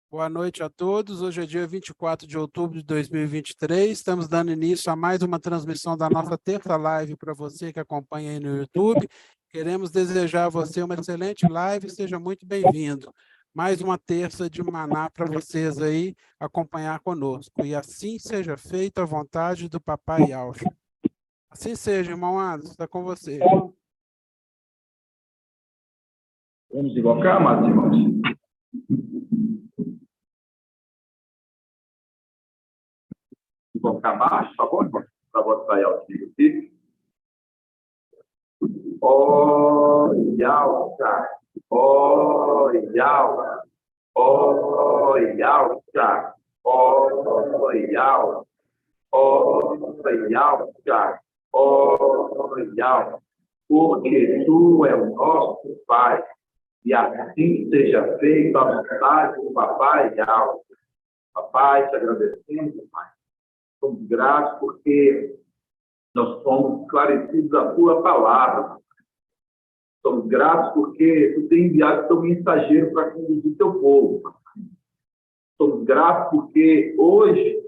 Boa noite a todos. Hoje é dia 24 de outubro de 2023. Estamos dando início a mais uma transmissão da nossa terça live para você que acompanha aí no YouTube. Queremos desejar a você uma excelente live. Seja muito bem-vindo. Mais uma terça de maná para vocês aí acompanhar conosco. E assim seja feita a vontade do Papai Alcha. Assim seja, irmão Anderson, está com você. Vamos invocar, amados irmãos. Invocar baixo, por favor, irmão? Para botar aí ao filho aqui. Ó, Yalta. Ó, Yalta. Ó, Yalta. Ó, Yalta. Ó, Yalta. Ó, Yalta. Porque tu é o nosso Pai. E assim seja feita a vontade do Papai Yalta. Papai, te agradecemos, Pai. Somos gratos porque nós somos esclarecidos da tua palavra. Somos gratos porque tu tem enviado teu mensageiro para conduzir teu povo. Somos gratos porque hoje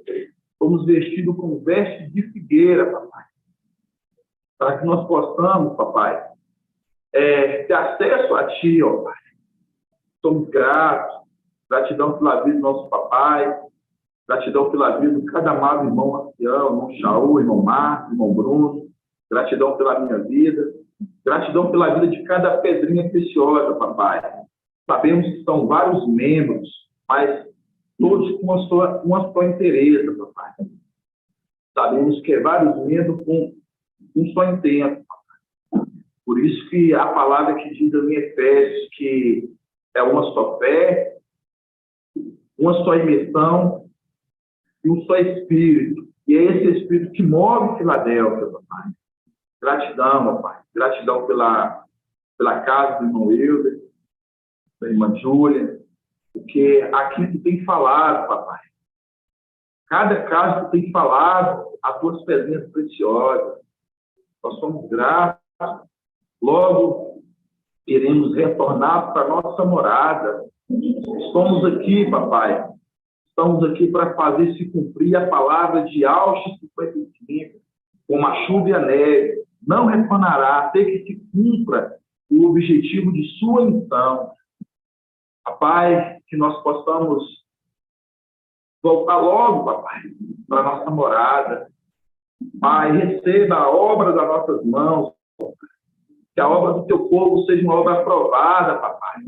fomos vestidos com vestes de figueira, papai. Para que nós possamos, papai, ter acesso a ti, ó Pai. Somos gratos. Gratidão pela vida do nosso papai. Gratidão pela vida de cada amado irmão ancião, irmão Shaul, irmão Marcos, irmão Bruno. Gratidão pela minha vida. Gratidão pela vida de cada pedrinha preciosa, papai. Sabemos que são vários membros, mas todos com uma só interesse, papai. Sabemos que é vários membros com um só intento, papai. Por isso que a palavra que diz em Efésios que é uma só fé, uma só imersão, e um só Espírito. E é esse Espírito que move Filadélfia, papai. Gratidão, papai. Gratidão pela casa do irmão Hilder, da irmã Júlia, porque aqui tu tem falado, papai. Cada casa tu tem falado as tuas presenças preciosas. Nós somos gratos. Logo iremos retornar para a nossa morada. Estamos aqui, papai. Estamos aqui para fazer se cumprir a palavra de Alcha 55, como a chuva e a neve. Não retornará até que se cumpra o objetivo de sua missão. Papai, que nós possamos voltar logo, papai, para a nossa morada. Pai, receba a obra das nossas mãos. Que a obra do teu povo seja uma obra aprovada, papai.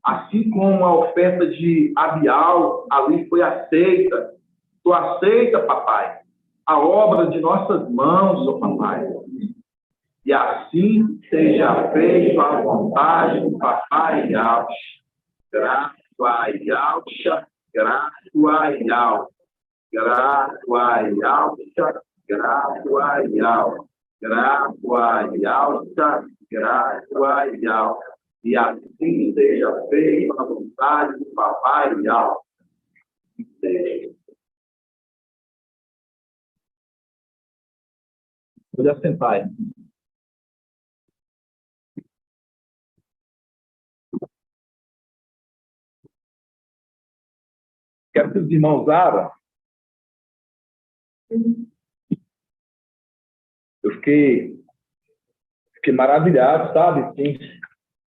Assim como a oferta de Abial ali foi aceita, tu aceita, papai, a obra de nossas mãos, ó papai. E assim seja feita a vontade do Papai Yalcha. Grato a Yalcha, grato a Yalcha, grato a Yalcha, grato a Yalcha, grato a Yalcha, grato a Yalcha. E assim seja feita a vontade do Papai Yalcha. Pode assentar aí. Quero que os irmãos abram. Eu fiquei maravilhado, sabe? Sim.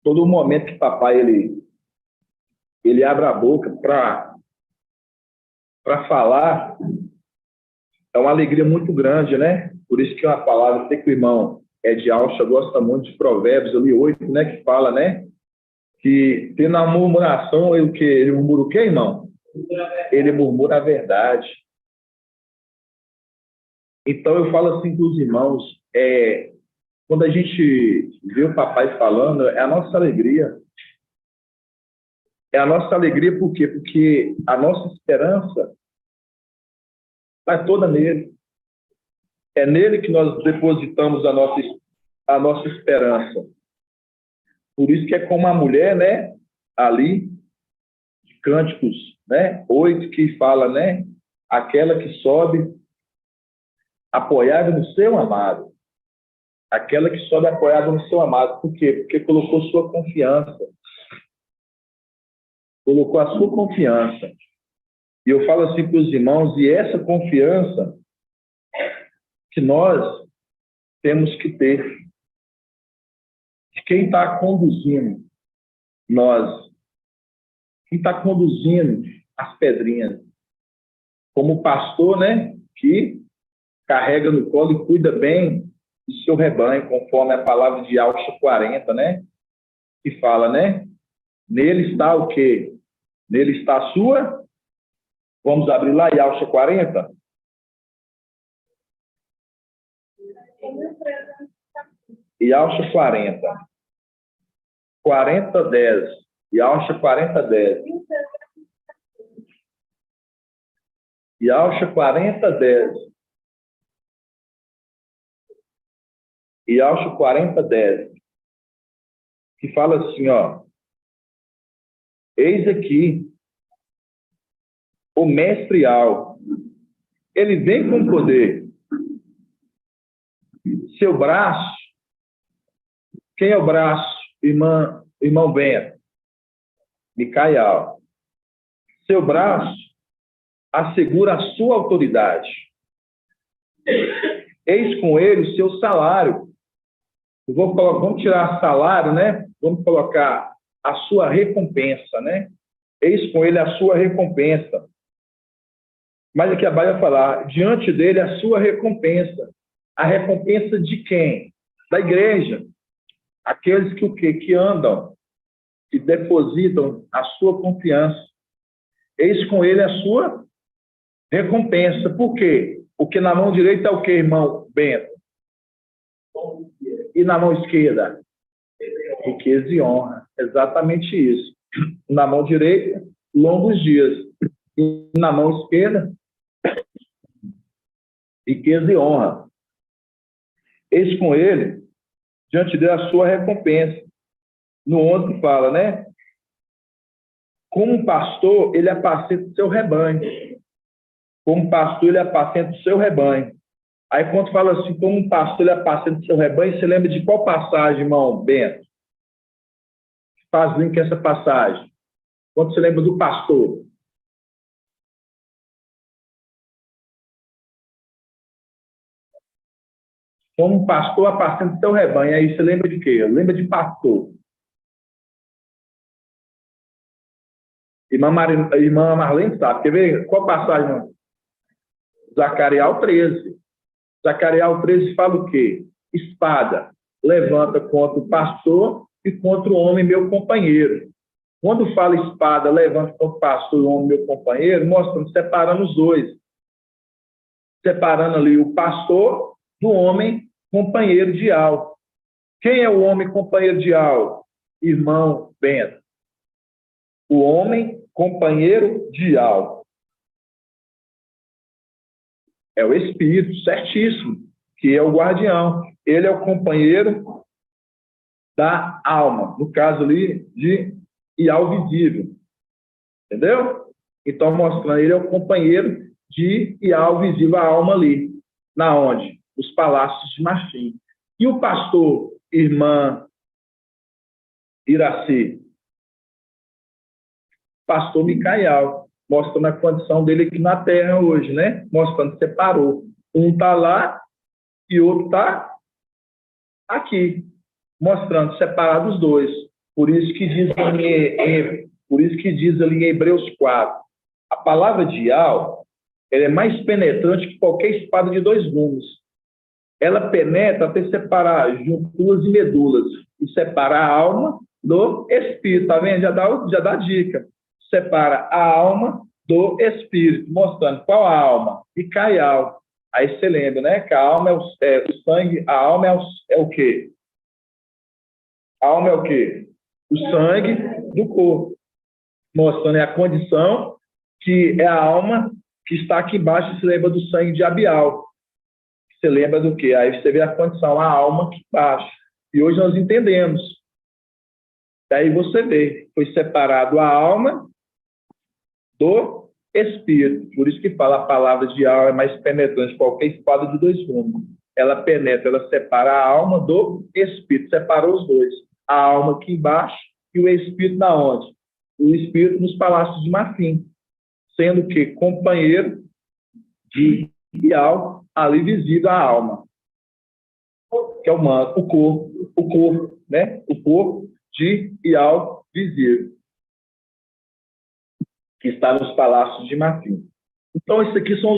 Todo momento que papai ele abre a boca para falar, é uma alegria muito grande, né? Por isso que é uma palavra, sei que o irmão Ed Alcha gosta muito de Provérbios ali 8, né? Que fala, né? Que tendo a murmuração, ele murmura o quê, irmão? Ele murmura a verdade. Então eu falo assim para os irmãos, quando a gente vê o papai falando, é a nossa alegria. É a nossa alegria por quê? Porque a nossa esperança está toda nele. É nele que nós depositamos a nossa esperança. Por isso que é como a mulher, né? Ali, de Cânticos, né? 8, que fala, né? Aquela que sobe apoiada no seu amado. Aquela que sobe apoiada no seu amado. Por quê? Porque colocou sua confiança. colocou a sua confiança. E eu falo assim para os irmãos, e essa confiança que nós temos que ter de quem está conduzindo nós, quem está conduzindo as pedrinhas, como pastor, né, que carrega no colo e cuida bem do seu rebanho, conforme a palavra de Alcha 40, né, que fala, né, nele está o quê? Nele está a sua, vamos abrir lá em Alcha 40? E Alcha 40. 40:10. E Alcha 40:10. E Alcha 40:10. E Alcha 40:10. Que fala assim, ó. Eis aqui o mestre Al. Ele vem com poder. Seu braço. Quem é o braço? Irmão Bento. Micael. Seu braço assegura a sua autoridade. Eis com ele o seu salário. Vamos tirar salário, né? Vamos colocar a sua recompensa, né? Eis com ele a sua recompensa. Mas aqui a Bíblia vai falar, diante dele a sua recompensa. A recompensa de quem? Da igreja. Aqueles que o quê? Que andam, que depositam a sua confiança. Eis com ele a sua recompensa. Por quê? Porque na mão direita é o quê, irmão Bento? E na mão esquerda? Riqueza e honra. Exatamente isso. Na mão direita, longos dias. E na mão esquerda, riqueza e honra. Eis com ele, diante dele, a sua recompensa. No 11 fala, né? Como um pastor, ele apacenta o seu rebanho. Como pastor, ele apacenta o seu rebanho. Aí, quando fala assim, como um pastor, ele apacenta o seu rebanho, você lembra de qual passagem, irmão Bento? Faz link com essa passagem. Quando você lembra do pastor? Como um pastor apacenta o seu rebanho. Aí você lembra de quê? Lembra de pastor. Irmã Marlene sabe. Quer ver? Qual passagem, irmão? Zacarias 13. Zacarias 13 fala o quê? Espada levanta contra o pastor e contra o homem, meu companheiro. Quando fala espada levanta contra o pastor e o homem, meu companheiro, mostrando, separando os dois. Separando ali o pastor do homem, companheiro de Al. Quem é o homem, companheiro de Al? Irmão Bento. O homem, companheiro de Al. É o Espírito, certíssimo, que é o guardião. Ele é o companheiro da alma, no caso ali de Ial visível. Entendeu? Então, mostrando, ele é o companheiro de Ial visível, a alma ali. Na onde? Os palácios de Marfim. E o pastor, irmã Iraci? Pastor Micael, mostrando a condição dele aqui na terra hoje, né? Mostrando que separou. Um está lá e outro está aqui, mostrando separado os dois. Por isso que diz ali em Hebreus 4, a palavra de Ial, ela é mais penetrante que qualquer espada de dois gumes. Ela penetra até separar junturas e medulas e separa a alma do espírito, tá vendo? Já dá dica. Separa a alma do espírito, mostrando qual a alma? Micael. Aí você lembra, né? Que a alma é o sangue, a alma é o quê? A alma é o quê? O sangue do corpo. Mostrando a condição que é a alma que está aqui embaixo, você lembra do sangue de Abial. Você lembra do quê? Aí você vê a condição, a alma aqui embaixo. E hoje nós entendemos. Daí você vê, foi separado a alma do espírito. Por isso que fala a palavra de alma é mais penetrante que qualquer espada de dois gumes. Ela penetra, ela separa a alma do espírito. Separou os dois. A alma aqui embaixo e o espírito na onde? o espírito nos palácios de marfim, sendo que companheiro de Ial, ali visível a alma, que é o corpo, né? O corpo de Ial visível, que está nos palácios de marfim. Então, isso aqui são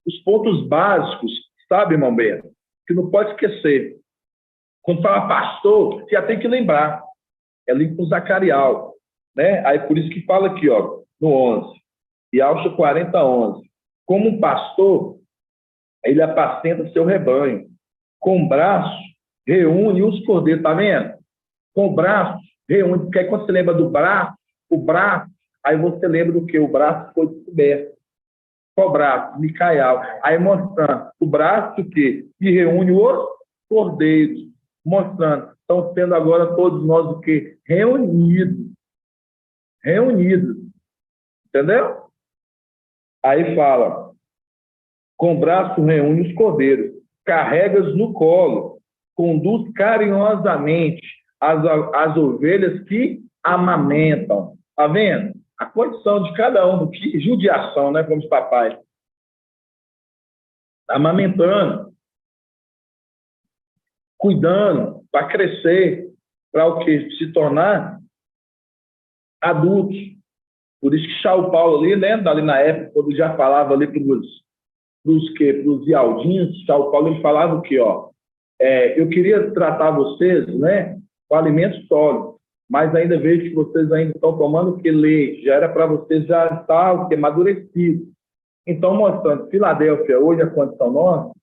os pontos básicos, sabe, irmão Bento? Que não pode esquecer. Quando fala pastor, você já tem que lembrar. É ali com Zacarial, né? Aí por isso que fala aqui, ó, no 11. Ial 40, 11. Como um pastor, ele apacenta seu rebanho. Com braço, reúne os cordeiros, tá vendo? Com braço, reúne. Porque aí quando você lembra do braço, o braço, aí você lembra do que? O braço foi descoberto. Qual braço? Micael. Aí mostrando o braço que reúne os cordeiros. Mostrando. Estão sendo agora todos nós o quê? Reunidos. Reunidos. Entendeu? Aí fala. Com braço reúne os cordeiros. Carregas no colo. Conduz carinhosamente as ovelhas que amamentam. Tá vendo? A condição de cada um, que judiação, né? Como os papais. Amamentando. Cuidando para crescer, para o quê? Se tornar adultos. Por isso que São Paulo ali, né? Ali na época, quando já falava ali para os ialdinhos, São Paulo ele falava o quê? Ó, eu queria tratar vocês, né? Com alimentos sólidos, mas ainda vejo que vocês ainda estão tomando que leite, já era para vocês já estar o que amadurecido. Então, mostrando, Filadélfia, hoje a condição nossa,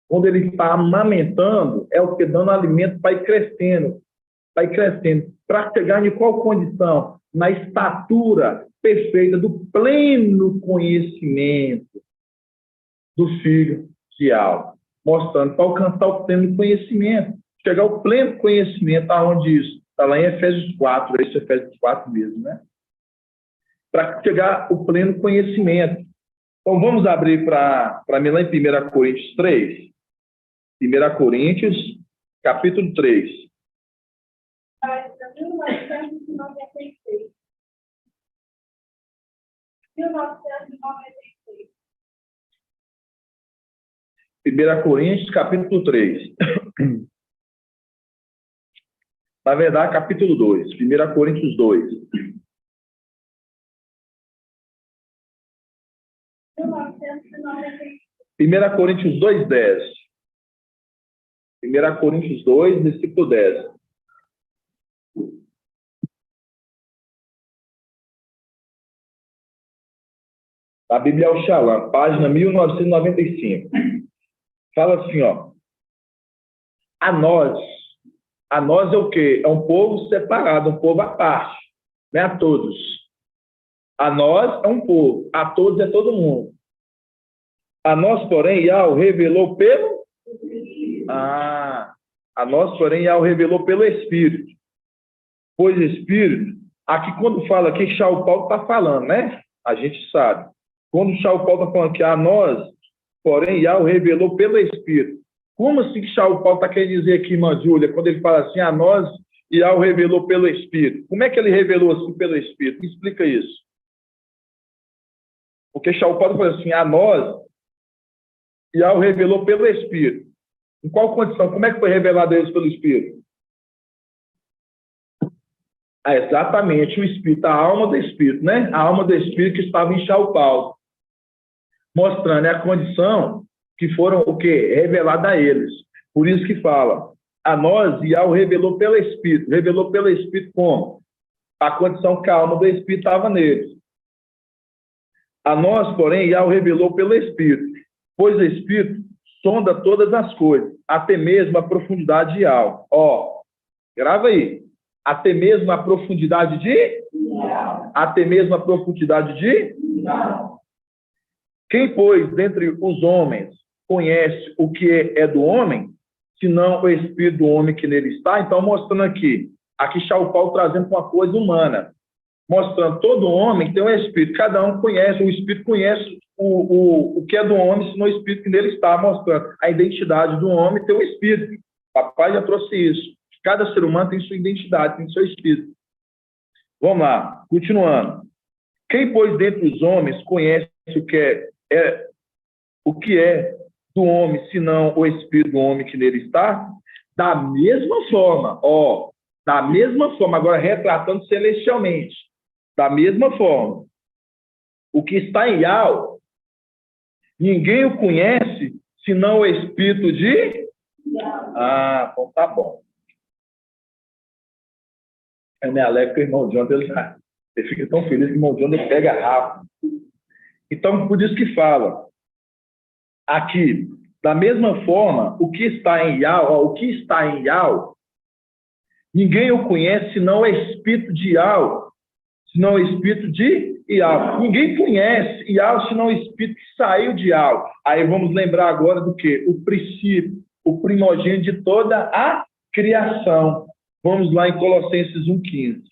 quando ele está amamentando, é o que? Dando alimento para ir crescendo. Para ir crescendo. Para chegar em qual condição? Na estatura perfeita do pleno conhecimento do Filho de Alma. Mostrando para alcançar o pleno conhecimento. Chegar ao pleno conhecimento, aonde isso? Está lá em Efésios 4, esse Efésios 4 mesmo, né? Para chegar ao pleno conhecimento. Então, vamos abrir para mim lá em 1 Coríntios 3. 1 Coríntios, capítulo 3. 1996. 1996. 1 Coríntios, capítulo 3. Na verdade, capítulo 2. 1 Coríntios 2. 1996. 1 Coríntios 2, 10. 1 Coríntios 2, versículo 10. A Bíblia é o Shalom, página 1995. Fala assim, ó. A nós é o quê? É um povo separado, um povo à parte. Não é a todos. A nós é um povo, a todos é todo mundo. A nós, porém, Yahweh revelou pelo... a nós, porém, Yahweh revelou pelo Espírito. Pois Espírito, aqui quando fala aqui, São Paulo está falando, né? A gente sabe. Quando São Paulo está falando que a nós, porém, Yahweh revelou pelo Espírito. Como assim que São Paulo está querendo dizer aqui, irmã Júlia, quando ele fala assim, a nós, Yahweh revelou pelo Espírito? Como é que ele revelou assim pelo Espírito? Me explica isso. Porque São Paulo fala assim, a nós, Yahweh revelou pelo Espírito. Em qual condição? Como é que foi revelado a eles pelo Espírito? Exatamente, o Espírito, a alma do Espírito, né? A alma do Espírito que estava em São Paulo. Mostrando a condição que foram o quê? Revelada a eles. Por isso que fala, a nós, Yahweh revelou pelo Espírito. Revelou pelo Espírito como? A condição que a alma do Espírito estava neles. A nós, porém, Yahweh revelou pelo Espírito. Pois o Espírito sonda todas as coisas, até mesmo a profundidade de alma. Ó, grava aí. Até mesmo a profundidade de? Não. Até mesmo a profundidade de? Não. Quem, pois, dentre os homens, conhece o que é do homem, senão o Espírito do homem que nele está? Então, mostrando aqui São Paulo trazendo uma coisa humana, mostrando todo homem tem um Espírito, cada um conhece, o Espírito conhece o que é do homem, senão o Espírito que nele está, mostrando a identidade do homem tem um Espírito. O papai já trouxe isso. Cada ser humano tem sua identidade, tem seu Espírito. Vamos lá, continuando. Quem, pois, dentre os homens conhece o que é do homem, senão o espírito do homem que nele está? Da mesma forma, da mesma forma, agora retratando celestialmente, da mesma forma, o que está em Yahweh, ninguém o conhece, senão o espírito de... então tá bom. Eu me alegro que o irmão John, ele fica tão feliz que o irmão John ele pega rápido. Então, por isso que fala aqui, da mesma forma, o que está em Yahweh, ninguém o conhece senão o espírito de Yahweh, senão o espírito de Yahweh. Ninguém conhece Yahweh senão o espírito que saiu de Yahweh. Aí vamos lembrar agora do quê? O princípio, o primogênito de toda a criação. Vamos lá em Colossenses 1,15.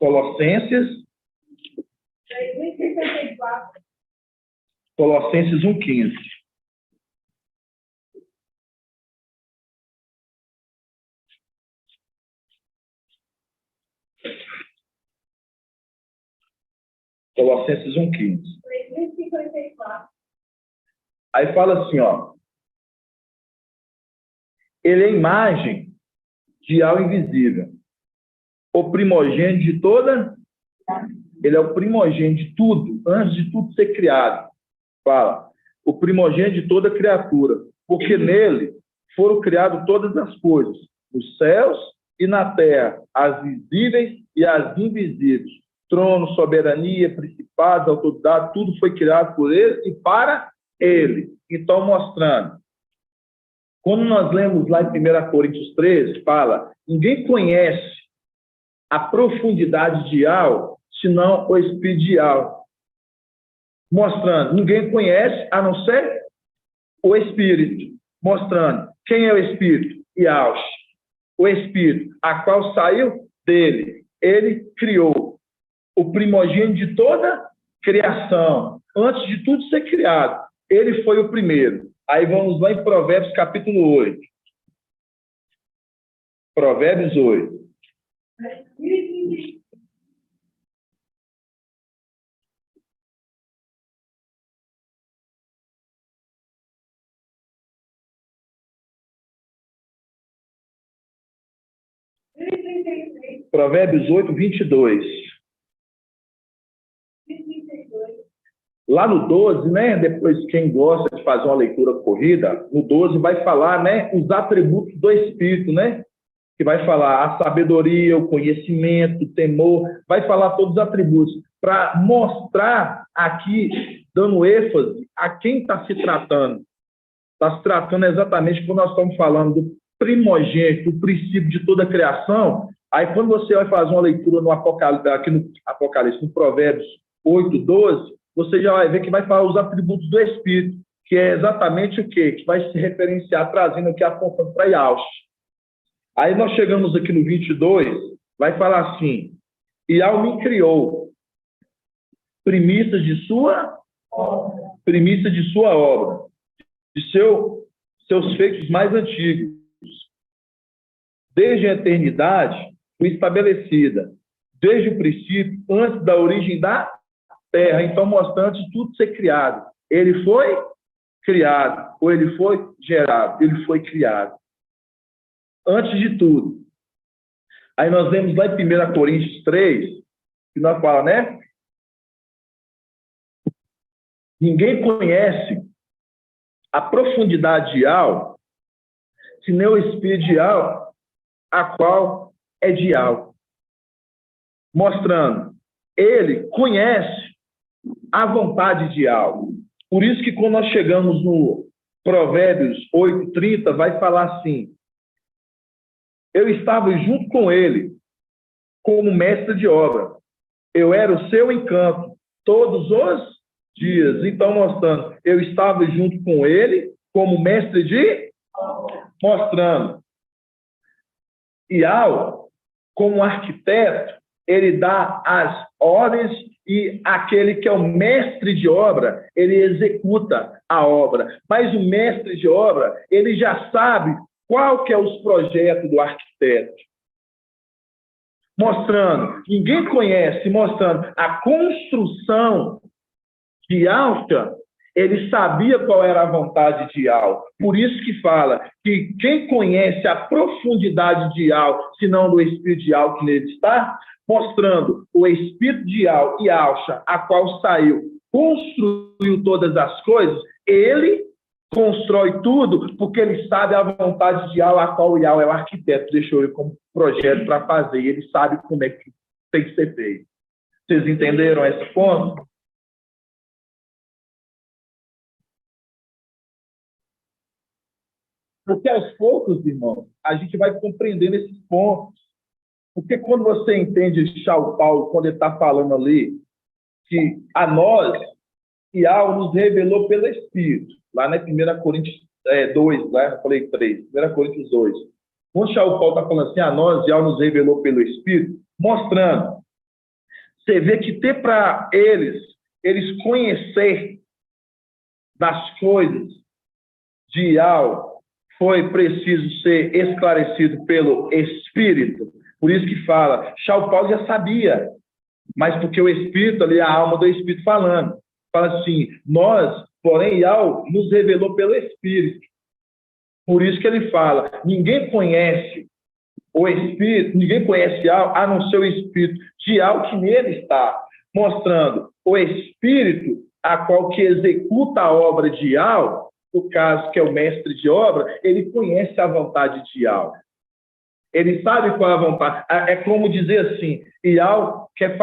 Colossenses 1,15. Colossenses 1,15. Aí fala assim, ele é a imagem de algo invisível, o primogênito de toda... Ele é o primogênito de tudo, antes de tudo ser criado. Fala, o primogênito de toda criatura, porque nele foram criadas todas as coisas, nos céus e na terra, as visíveis e as invisíveis. Trono, soberania, principados, autoridade, tudo foi criado por ele e para ele. Então, mostrando, quando nós lemos lá em 1 Coríntios 13, fala, ninguém conhece a profundidade de algo, senão o espírito de algo. Mostrando, ninguém conhece a não ser o espírito. Mostrando, quem é o espírito? Yahweh. O espírito, a qual saiu dele. Ele criou o primogênito de toda criação. Antes de tudo ser criado, ele foi o primeiro. Aí vamos lá em Provérbios capítulo 8. Provérbios 8. Provérbios 8, 22. Lá no 12, né? Depois, quem gosta de fazer uma leitura corrida, no 12 vai falar, né? Os atributos do Espírito, né? Que vai falar a sabedoria, o conhecimento, o temor, vai falar todos os atributos, para mostrar aqui, dando ênfase a quem está se tratando. Está se tratando exatamente quando nós estamos falando do primogênito, o princípio de toda a criação. Aí, quando você vai fazer uma leitura no Apocalipse, aqui no Apocalipse, no Provérbios 8, 12, você já vai ver que vai falar os atributos do Espírito, que é exatamente o quê? Que vai se referenciar, trazendo aqui a fonte para Yahweh. Aí nós chegamos aqui no 22, vai falar assim, Yahweh me criou primícias de sua obra, de seus feitos mais antigos. Desde a eternidade foi estabelecida, desde o princípio, antes da origem da terra. Então, mostrando antes de tudo ser criado. Ele foi criado, ou ele foi gerado, ele foi criado. Antes de tudo. Aí nós vemos lá em 1 Coríntios 3, que nós falamos, né? Ninguém conhece a profundidade de algo, senão o espírito de algo, a qual é de algo. Mostrando, ele conhece a vontade de algo. Por isso que quando nós chegamos no Provérbios 8:30, vai falar assim, eu estava junto com ele, como mestre de obra. Eu era o seu encanto todos os dias. Então, mostrando, eu estava junto com ele, como mestre de... Mostrando. Yahweh, como arquiteto, ele dá as ordens e aquele que é o mestre de obra, ele executa a obra. Mas o mestre de obra, ele já sabe qual que é os projetos do arquiteto. mostrando, ninguém conhece, mostrando a construção de Yahshua, ele sabia qual era a vontade de Yahweh. Por isso que fala que quem conhece a profundidade de Yahweh, se não do Espírito de Yahweh que nele está, mostrando o Espírito de Yahweh e Yahshua, a qual saiu, construiu todas as coisas, ele constrói tudo porque ele sabe a vontade de Yahweh, a qual o Yahweh é o arquiteto, deixou ele como projeto para fazer, e ele sabe como é que tem que ser feito. Vocês entenderam esse ponto? Porque aos poucos, irmãos, a gente vai compreendendo esses pontos. Porque quando você entende São Paulo, quando ele está falando ali, que a nós, Yahweh nos revelou pelo Espírito, lá na 1 Coríntios 2, lá eu falei 3, 1 Coríntios 2. Quando São Paulo está falando assim, a nós, Yahweh nos revelou pelo Espírito, mostrando, você vê que ter para eles conhecer das coisas de Yahweh, foi preciso ser esclarecido pelo Espírito. Por isso que fala, São Paulo já sabia, mas porque o Espírito ali, a alma do Espírito falando. Fala assim, nós, porém, Yahweh nos revelou pelo Espírito. Por isso que ele fala, ninguém conhece o Espírito, ninguém conhece Yahweh, a não ser o Espírito de Yahweh que nele está, mostrando o Espírito, a qual que executa a obra de Yahweh, o caso que é o mestre de obra, ele conhece a vontade de Yahweh. Ele sabe qual é a vontade. É como dizer assim, Yahweh quero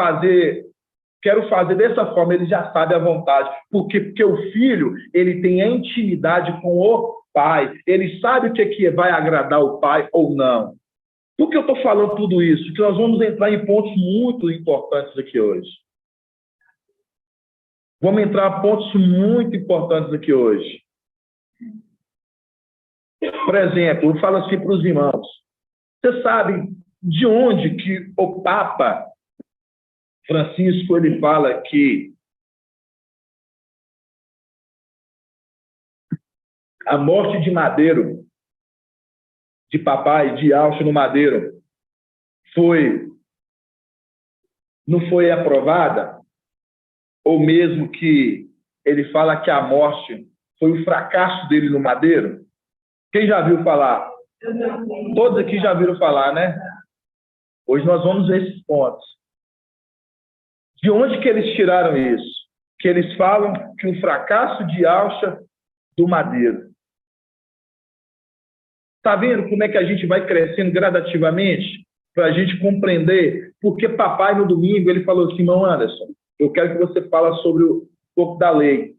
fazer dessa forma, ele já sabe a vontade. Porque o filho, ele tem a intimidade com o pai. Ele sabe o que vai agradar o pai ou não. Por que eu estou falando tudo isso? Porque nós vamos entrar em pontos muito importantes aqui hoje. Vamos entrar em pontos muito importantes aqui hoje. Por exemplo, eu falo assim para os irmãos. Você sabe de onde que o Papa Francisco ele fala que a morte de Madeiro, de papai, de Alcho no Madeiro, não foi aprovada? Ou mesmo que ele fala que a morte foi o fracasso dele no Madeiro? Quem já viu falar? Todos aqui já viram falar, né? Hoje nós vamos ver esses pontos. De onde que eles tiraram isso? Que eles falam que o fracasso de Alcha do Madeiro. Está vendo como é que a gente vai crescendo gradativamente? Para a gente compreender. Porque papai, no domingo, ele falou assim, irmão Anderson, eu quero que você fale sobre um pouco da lei,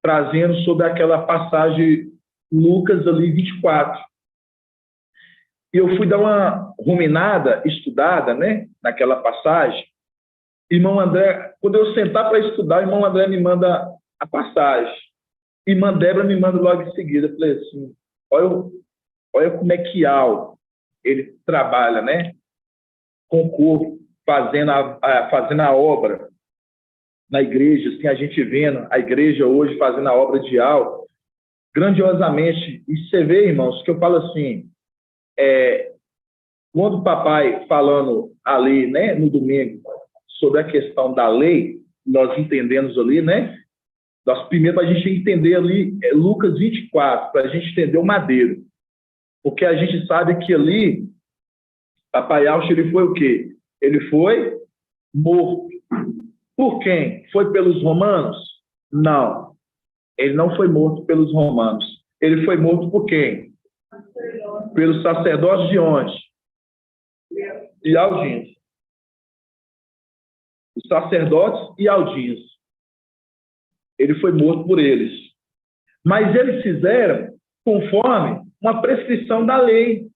trazendo sobre aquela passagem Lucas ali 24. E eu fui dar uma ruminada, estudada, né, naquela passagem. Irmão André, quando eu sentar para estudar, o irmão André me manda a passagem. Irmã Débora me manda logo em seguida. Eu falei assim, olha como é que ele trabalha, né, com o corpo, fazendo a obra na igreja, assim, a gente vendo a igreja hoje fazendo a obra de grandiosamente. E você vê, irmãos, que eu falo assim, quando o papai falando ali, né, no domingo, sobre a questão da lei, nós entendemos ali, né, primeiro para a gente entender ali Lucas 24, para a gente entender o Madeiro, porque a gente sabe que ali, papai Alcho, ele foi o quê? Ele foi morto. Por quem? Foi pelos romanos? Não. Ele não foi morto pelos romanos. Ele foi morto por quem? Pelos sacerdotes de onde? De Aldins. Os sacerdotes e Aldins. Ele foi morto por eles. Mas eles fizeram conforme uma prescrição da lei.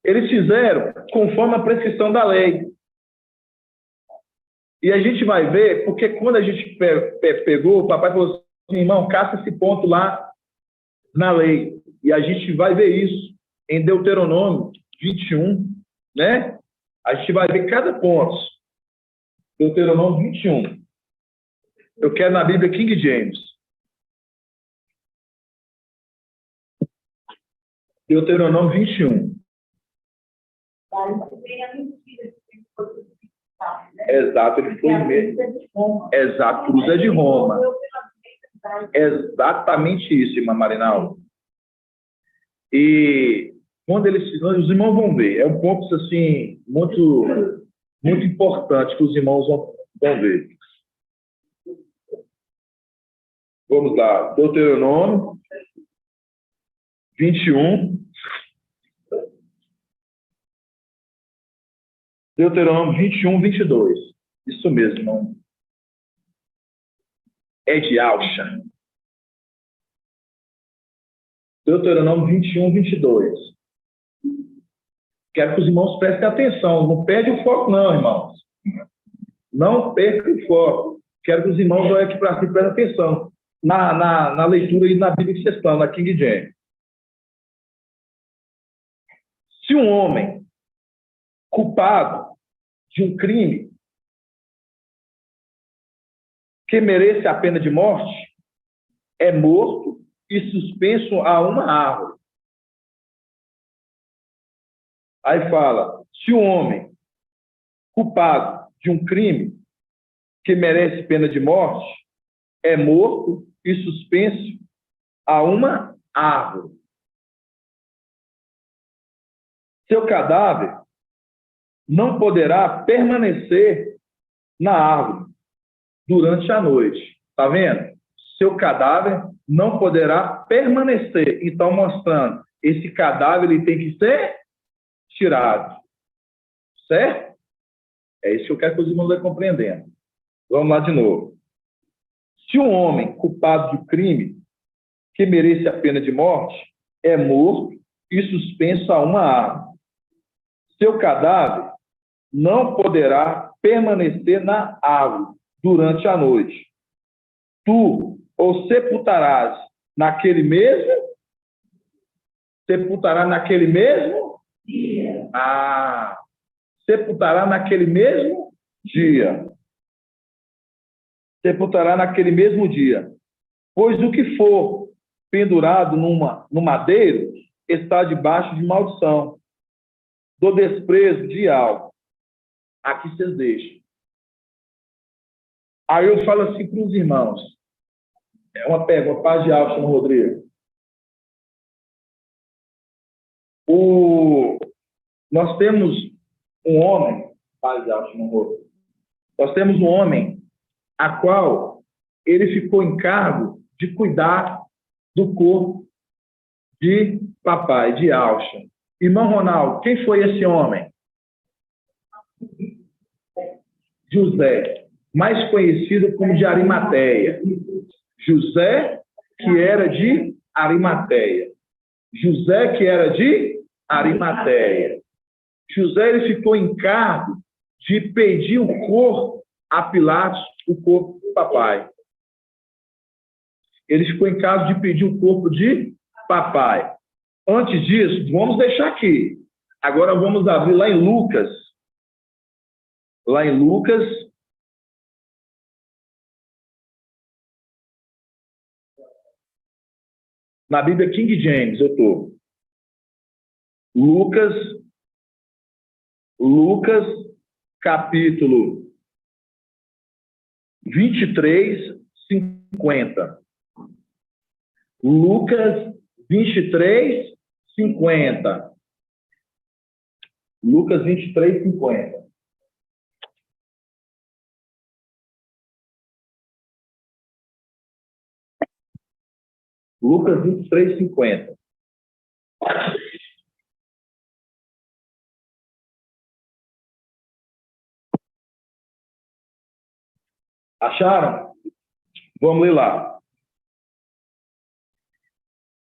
Eles fizeram conforme a prescrição da lei. E a gente vai ver, porque quando a gente pegou, o papai falou assim, irmão, caça esse ponto lá na lei. E a gente vai ver isso em Deuteronômio 21, né? A gente vai ver cada ponto. Deuteronômio 21. Eu quero na Bíblia King James. Deuteronômio 21. Exato, ele foi mesmo. Exato, Cruz é de Roma. Exatamente isso, irmã Marinal. E quando os irmãos vão ver, é um ponto assim, muito importante que os irmãos vão ver. Vamos lá, Deuteronômio 21. Deuteronômio 21, 22. Isso mesmo, irmão. É de Alcha. Deuteronômio 21, 22. Quero que os irmãos prestem atenção. Não perde o foco, não, irmãos. Não perca o foco. Quero que os irmãos olhem aqui para si e prestem atenção. Na leitura e na Bíblia que vocês estão, na King James. Se um homem culpado de um crime que mereça a pena de morte é morto e suspenso a uma árvore. Aí fala, se um homem culpado de um crime que merece pena de morte é morto e suspenso a uma árvore. Seu cadáver não poderá permanecer na árvore durante a noite. Está vendo? Seu cadáver não poderá permanecer. Então, mostrando, esse cadáver ele tem que ser tirado. Certo? É isso que eu quero que os irmãos vão compreendendo. Vamos lá de novo. Se um homem culpado de crime que merece a pena de morte é morto e suspenso a uma árvore, seu cadáver não poderá permanecer na árvore durante a noite. Tu o sepultarás naquele mesmo? Sepultará naquele mesmo? Dia. Sepultará naquele mesmo dia. Sepultará naquele mesmo dia. Pois o que for pendurado no madeiro está debaixo de maldição, do desprezo de algo. Aqui vocês deixam. Aí eu falo assim para os irmãos. É uma pergunta, paz de alto, chama Rodrigo. Nós temos um homem, paz de alto, chama Rodrigo. Nós temos um homem a qual ele ficou em cargo de cuidar do corpo de papai, de Alcha. Irmão Ronaldo, quem foi esse homem? José, mais conhecido como de Arimateia. José, que era de Arimateia. José, que era de Arimateia. José, ele ficou em cargo de pedir o corpo a Pilatos, o corpo do papai. Ele ficou em cargo de pedir o corpo de papai. Antes disso, vamos deixar aqui. Agora vamos abrir lá em Lucas. Lá em Lucas. Na Bíblia King James, eu estou. Lucas, capítulo 23, 50. Lucas 23, 50. Lucas 23, 50. Lucas 23, 50. Acharam? Vamos ler lá.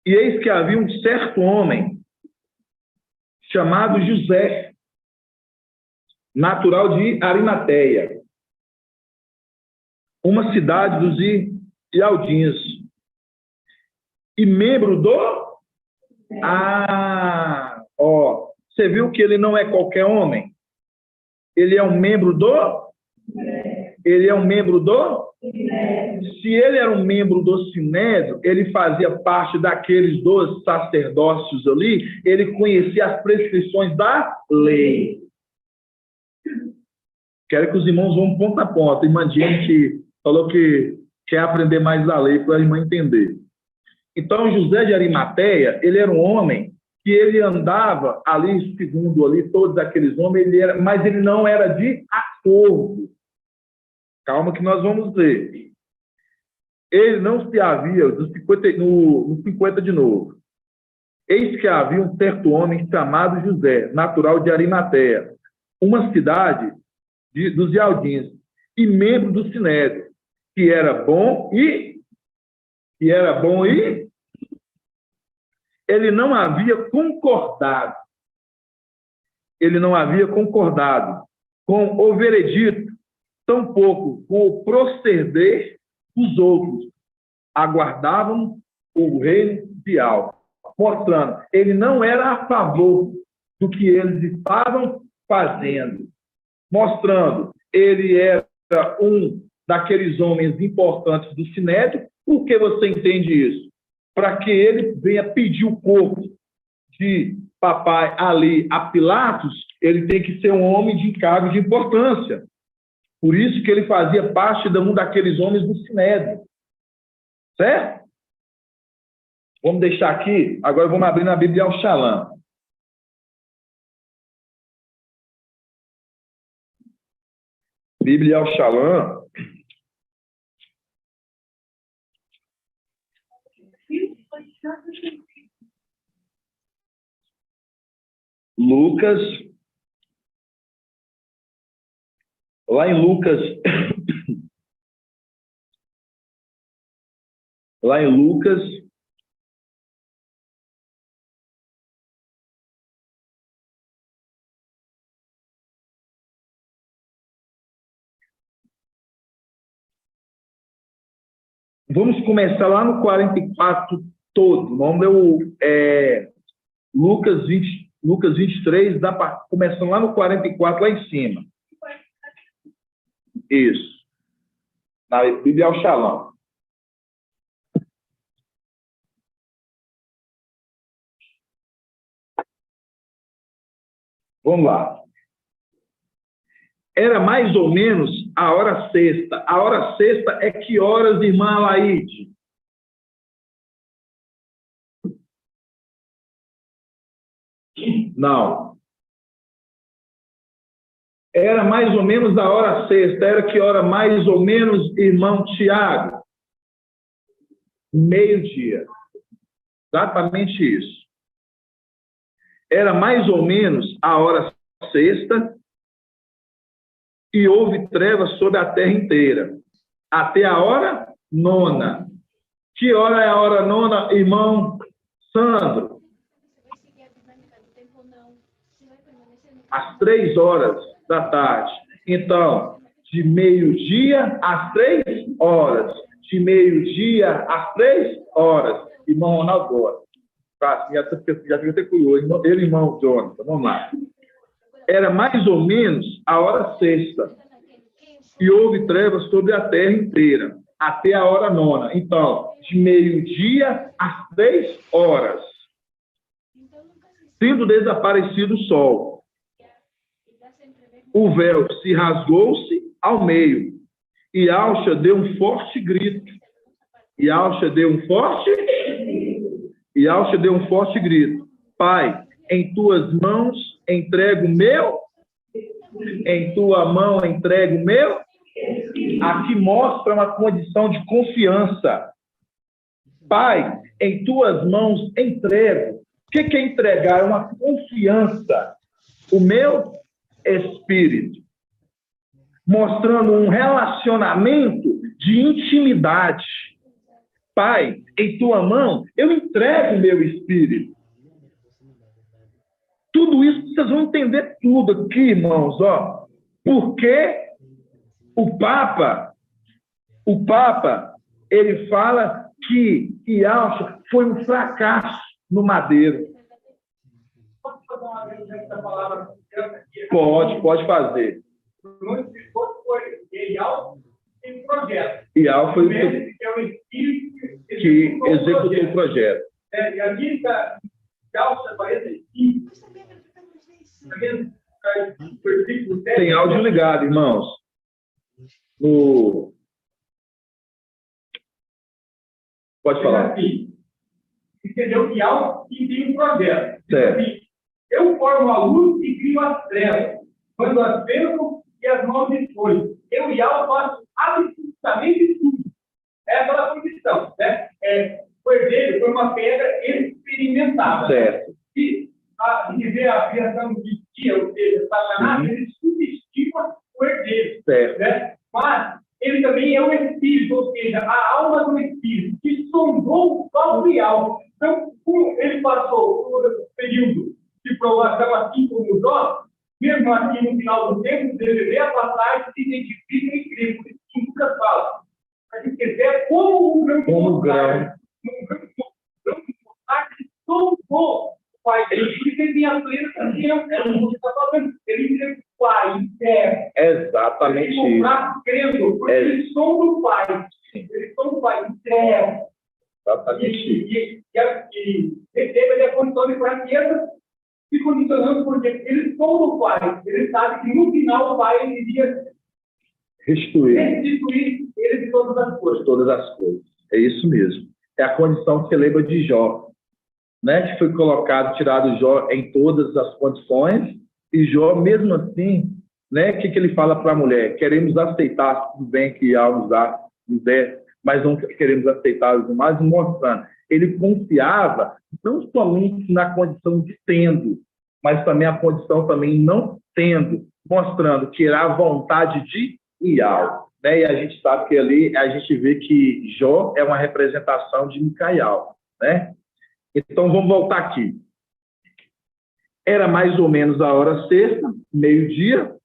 E eis que havia um certo homem chamado José, natural de Arimateia, uma cidade dos Ialdinhos, e membro do... você viu que ele não é qualquer homem? Ele é um membro do... ele é um membro do? Se ele era um membro do Sinédrio, ele fazia parte daqueles 12 sacerdócios ali, ele conhecia as prescrições da lei. Quero que os irmãos vão ponto a ponto. A irmã Jenny que falou que quer aprender mais da lei para a irmã entender. Então, José de Arimateia, ele era um homem que ele andava ali, segundo ali, todos aqueles homens, mas ele não era de acordo. Calma que nós vamos ver. Ele não se havia, no 50 de novo. Eis que havia um certo homem chamado José, natural de Arimateia, uma cidade dos Jaldins, e membro do Sinédrio, que era bom e ele não havia concordado. Ele não havia concordado com o veredito, tampouco com o proceder dos outros. Aguardavam o reino de Alto, mostrando, ele não era a favor do que eles estavam fazendo, mostrando, ele era um daqueles homens importantes do Sinédrio. Por que você entende isso? Para que ele venha pedir o corpo de papai ali a Pilatos, ele tem que ser um homem de encargo de importância. Por isso que ele fazia parte de um daqueles homens do Sinédrio. Certo? Vamos deixar aqui, agora vamos abrir na Bíblia ao Shalom. Bíblia ao Shalom. Lucas, lá em Lucas, vamos começar lá no 44 todo, vamos ler Lucas 23, começando lá no 44, lá em cima. Isso. Na Bíblia ao Shalom. Vamos lá. Era mais ou menos a hora sexta. A hora sexta é que horas, irmã Laide? Não. Era mais ou menos a hora sexta. Era que hora mais ou menos, irmão Tiago? Meio-dia. Exatamente isso. Era mais ou menos a hora sexta e houve trevas sobre a terra inteira, até a hora nona. Que hora é a hora nona, irmão Sandro? Às 3 horas da tarde. Então, de meio-dia às 3 horas. De meio-dia às 3 horas. Irmão Ronaldo agora. Já fica até curioso. Ele, irmão Jonathan, vamos lá. Era mais ou menos a hora sexta. E houve trevas sobre a terra inteira, até a hora nona. Então, de meio-dia às 3 horas. Tendo desaparecido o sol, o véu se rasgou-se ao meio, e Alcha deu um forte grito. Pai, em tuas mãos entrego o meu. Em tua mão entrego o meu. Aqui mostra uma condição de confiança. Pai, em tuas mãos entrego. O que é entregar? É uma confiança. O meu espírito. Mostrando um relacionamento de intimidade. Pai, em tua mão, eu entrego o meu espírito. Tudo isso, vocês vão entender tudo aqui, irmãos, ó. Porque o Papa, ele fala que Alcha foi um fracasso no madeiro. Pode fazer. projeto. Ial foi o Mestre, que é o espírito que executou o projeto. E aqui está, calça 45, versículo 7. Tem áudio ligado, irmãos. Pode falar. Assim, entendeu? Que há que tem um projeto. Certo. Assim, eu formo a luz e crio as trevas, quando as bênçãos e as maldições. Eu e Al faço absolutamente tudo. É aquela condição, né? O herdeiro foi uma pedra experimentada. Certo. Se dizer a criação de dia, ou seja, Satanás, ele subestima o herdeiro. Certo. Né? Mas ele também é o espírito, ou seja, a alma do espírito, que sondou o próprio alma. Então, como ele passou por um período de provação, assim como Jó, mesmo assim, no final do tempo, deveria passar, se identifica e crê. Por isso que Lucas fala. A gente quiser como um grão de mostarda. Um grão de mostarda que sondou o Pai dele. Por isso ele tem a plena consciência. Ele entregou o Pai, Exatamente ele isso. crendo, porque eles são do Pai. Eles são do Pai. Exatamente isso. E recebe a condição de fraqueza se condicionando, porque eles são do Pai. Eles sabem que no final o Pai iria restituir eles de todas as coisas. Todas as coisas. É isso mesmo. É a condição que você lembra de Jó, né? Que foi colocado, tirado Jó em todas as condições, e Jó, mesmo assim, né? O que ele fala para a mulher? Queremos aceitar o bem que Yah nos dá, mas não queremos aceitar os demais, mostrando. Ele confiava não somente na condição de tendo, mas também a condição também não tendo, mostrando que era a vontade de Yah. Né? E a gente sabe que ali a gente vê que Jó é uma representação de Micael, né? Então vamos voltar aqui. Era mais ou menos a hora sexta, meio-dia,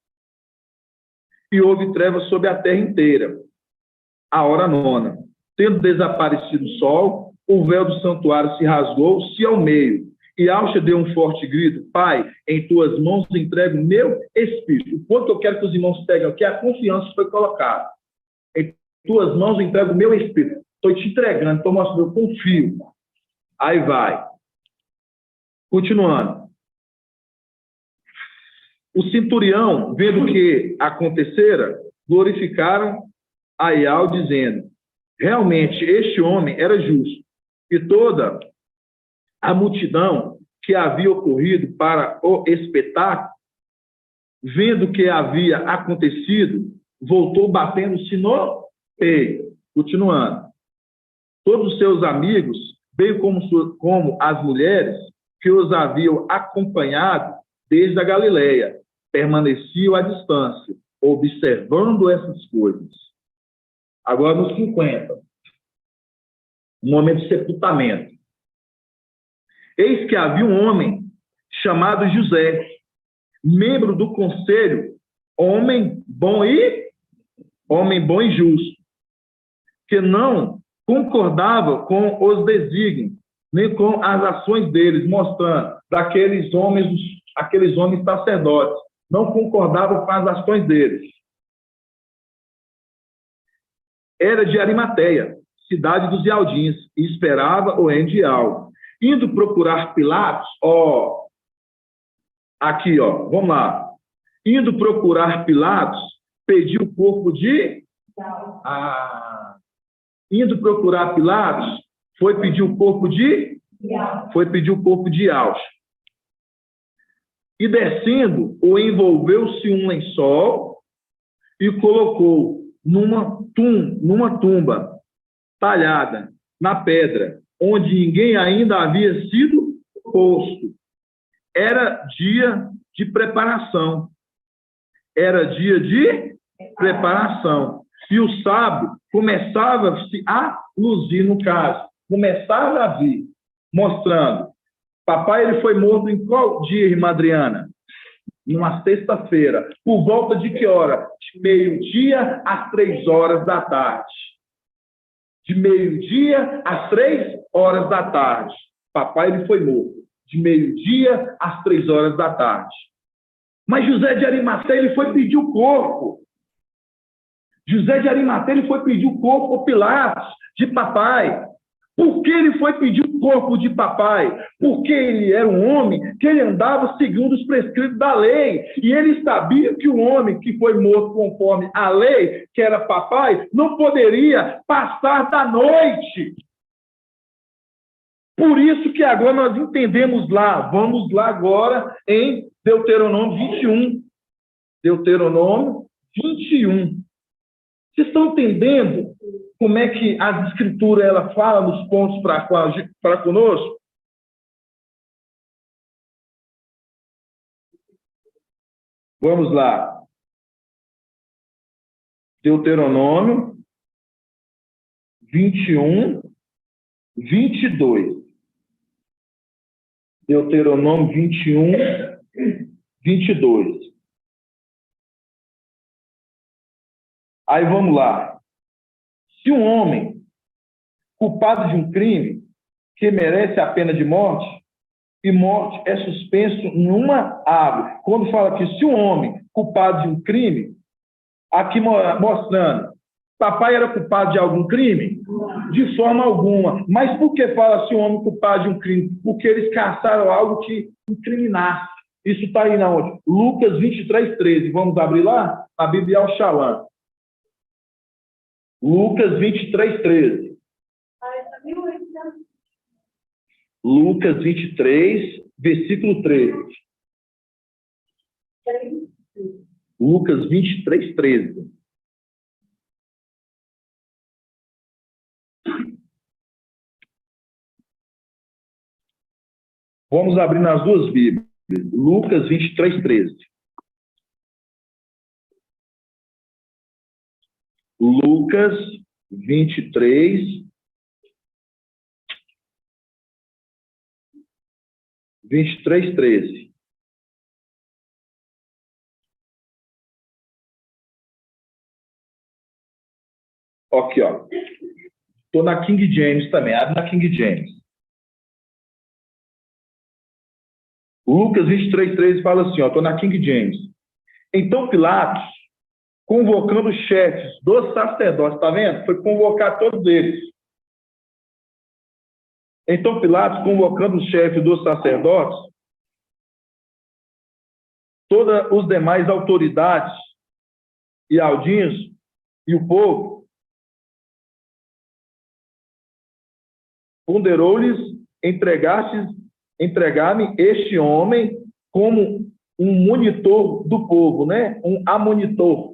e houve trevas sobre a terra inteira. A hora nona. Tendo desaparecido o sol, o véu do santuário se rasgou-se ao meio. E Alxa deu um forte grito: Pai, em tuas mãos entrego o meu espírito. O ponto que eu quero que os irmãos peguem aqui é a confiança que foi colocada. Em tuas mãos entrego o meu espírito. Estou te entregando, estou mostrando, eu confio. Aí vai. Continuando. O centurião, vendo o que acontecera, glorificaram a Ial, dizendo: realmente este homem era justo. E toda a multidão que havia ocorrido para o espetáculo, vendo o que havia acontecido, voltou batendo-se no peito. Continuando. Todos os seus amigos, bem como as mulheres que os haviam acompanhado desde a Galileia, permaneciam à distância, observando essas coisas. Agora, nos 50, um momento de sepultamento. Eis que havia um homem chamado José, membro do conselho, homem bom e justo, que não concordava com os desígnios, nem com as ações deles, mostrando daqueles homens, aqueles homens sacerdotes, não concordavam com as ações deles. Era de Arimateia, cidade dos Ialdins, e esperava o reino de Ial. Indo procurar Pilatos, vamos lá. Indo procurar Pilatos, pediu o corpo de... Indo procurar Pilatos, foi pedir o corpo de... Foi pedir o corpo de Ial. E descendo, o envolveu-se um lençol e colocou numa tumba talhada na pedra, onde ninguém ainda havia sido posto. Era dia de preparação. E o sábio começava-se a luzir, no caso. Começava a vir, mostrando. Papai, ele foi morto em qual dia, irmã Adriana? Numa sexta-feira. Por volta de que hora? De meio-dia às 3 horas da tarde. De meio-dia às 3 horas da tarde. Papai, ele foi morto. De meio-dia às 3 horas da tarde. Mas José de Arimateia, ele foi pedir o corpo. José de Arimateia ele foi pedir o corpo ao Pilatos, de papai. Por que ele foi pedir o corpo de papai? Porque ele era um homem que ele andava segundo os prescritos da lei. E ele sabia que o homem que foi morto conforme a lei, que era papai, não poderia passar da noite. Por isso que agora nós entendemos lá. Vamos lá agora em Deuteronômio 21. Deuteronômio 21. Vocês estão entendendo como é que a Escritura ela fala nos pontos para conosco? Vamos lá. Deuteronômio 21, 22. Deuteronômio 21, 22. Aí vamos lá. Se um homem culpado de um crime que merece a pena de morte, e morte é suspenso em uma árvore. Quando fala que se um homem culpado de um crime, aqui mostrando, papai era culpado de algum crime? De forma alguma. Mas por que fala se um homem culpado de um crime? Porque eles caçaram algo que incriminasse. Isso está aí na onde? Lucas 23, 13. Vamos abrir lá? A Bíblia ao Shalom. Lucas 23, 13. Lucas 23, versículo 13. Lucas 23, 13. Vamos abrir nas duas Bíblias. Lucas 23, 13. Lucas 23, 13. Aqui, ó. Estou na King James também. Abre na King James. Lucas 23, 13 fala assim, ó. Estou na King James. Então Pilatos, convocando os chefes dos sacerdotes, está vendo? Foi convocar todos eles. Então Pilatos, convocando os chefes dos sacerdotes, todas as demais autoridades e audinhos e o povo, ponderou-lhes entregar-me este homem como um monitor do povo, né? Um amonitor.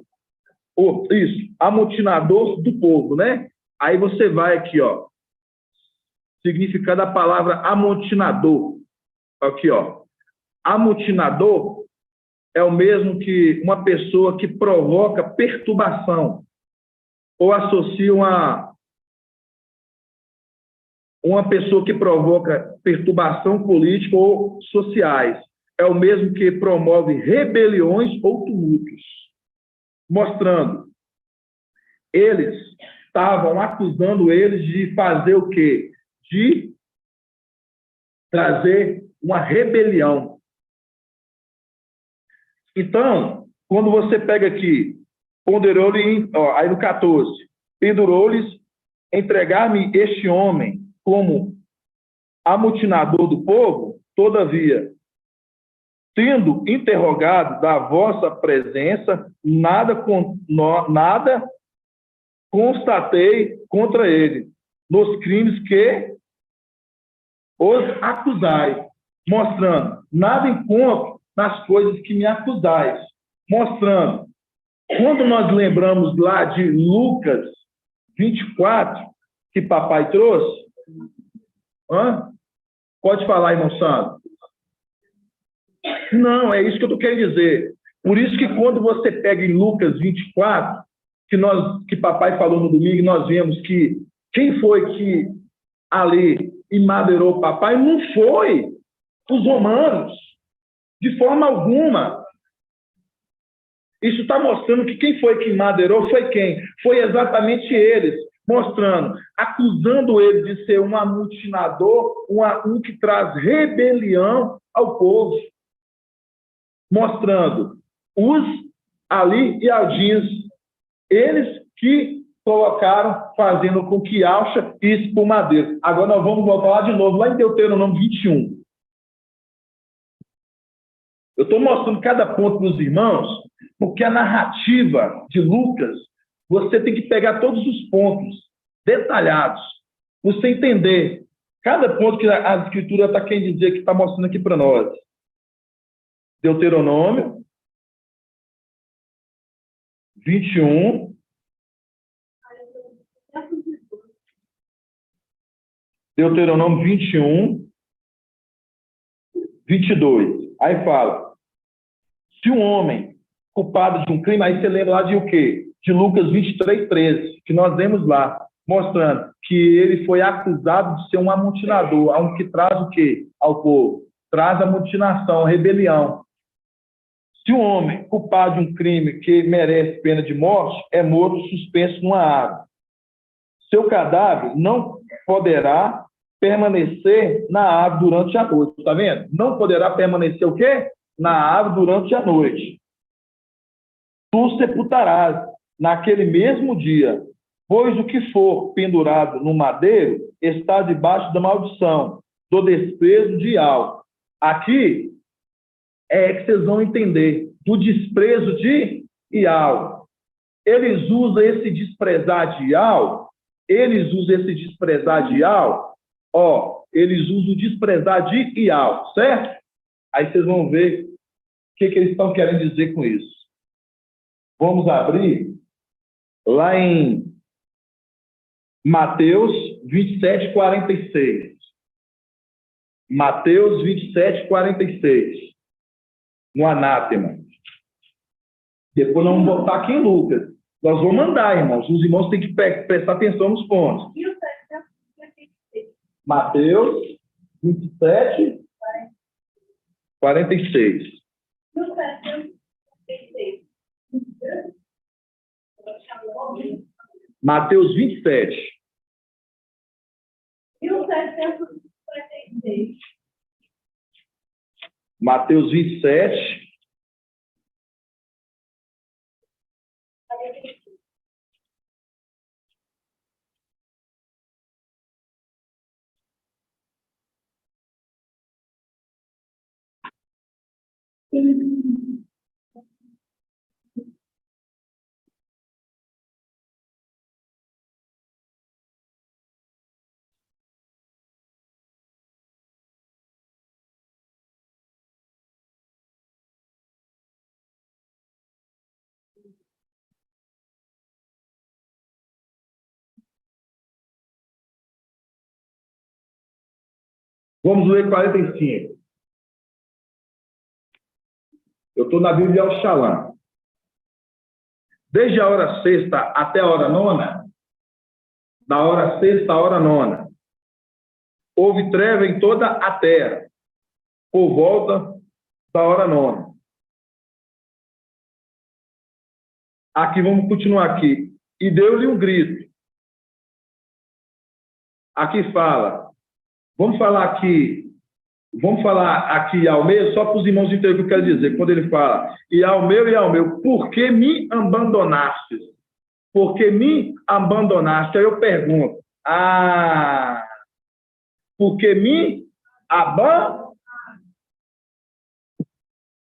Isso, amotinador do povo, né? Aí você vai aqui, ó. Significado da palavra amotinador. Aqui, ó. Amotinador é o mesmo que uma pessoa que provoca perturbação ou associa uma pessoa que provoca perturbação política ou sociais. É o mesmo que promove rebeliões ou tumultos. Mostrando, eles estavam acusando eles de fazer o quê? De trazer uma rebelião. Então, quando você pega aqui, ponderou-lhe, aí no 14, pendurou-lhes, entregar-me este homem como amotinador do povo, todavia, tendo interrogado da vossa presença, nada constatei contra ele, nos crimes que os acusais, mostrando, nada encontro nas coisas que me acusais, mostrando, quando nós lembramos lá de Lucas 24, que papai trouxe, pode falar, irmão Santo. Não, é isso que eu estou querendo dizer. Por isso que quando você pega em Lucas 24, que papai falou no domingo, nós vemos que quem foi que ali emadeirou o papai não foi os romanos, de forma alguma. Isso está mostrando que quem foi que emadeirou foi quem? Foi exatamente eles, mostrando, acusando eles de ser um amotinador, um que traz rebelião ao povo. Mostrando os ali e aldins, eles que colocaram, fazendo com que Yahshua isso por madeiro. Agora nós vamos voltar lá de novo, lá em Deuteronômio 21. Eu estou mostrando cada ponto para os irmãos, porque a narrativa de Lucas, você tem que pegar todos os pontos detalhados, você entender cada ponto que a Escritura está querendo dizer, que está mostrando aqui para nós. Deuteronômio 21. Deuteronômio 21, 22. Aí fala, se um homem culpado de um crime, aí você lembra lá de o quê? De Lucas 23, 13, que nós vemos lá, mostrando que ele foi acusado de ser um amotinador, um que traz o quê ao povo? Traz a mutinação, a rebelião. Se um homem culpado de um crime que merece pena de morte, é morto suspenso numa árvore. Seu cadáver não poderá permanecer na árvore durante a noite. Está vendo? Não poderá permanecer o quê? Na árvore durante a noite. Tu sepultarás naquele mesmo dia, pois o que for pendurado no madeiro está debaixo da maldição, do desprezo de Yahweh. Aqui é que vocês vão entender, do desprezo de Yahweh. Eles usam esse desprezar de Yahweh, eles usam o desprezar de Yahweh, certo? Aí vocês vão ver o que eles estão querendo dizer com isso. Vamos abrir lá em Mateus 27, 46. Mateus 27, 46. No anátema. Depois nós vamos voltar aqui em Lucas. Nós vamos mandar, irmãos. Os irmãos têm que prestar atenção nos pontos. Mateus 27, 46. Mateus 27. 1746. Mateus 27. Vamos ler 45. Eu estou na Bíblia ao Shalom. Desde a hora sexta até a hora nona, da hora sexta à hora nona, houve treva em toda a terra, por volta da hora nona. Aqui, vamos continuar aqui. E deu-lhe um grito. Aqui fala. Vamos falar aqui ao meu, só para os irmãos entenderem o que eu quero dizer. Quando ele fala, e ao meu, por que me abandonaste? Por que me abandonaste? Aí eu pergunto, por que me abandonaste?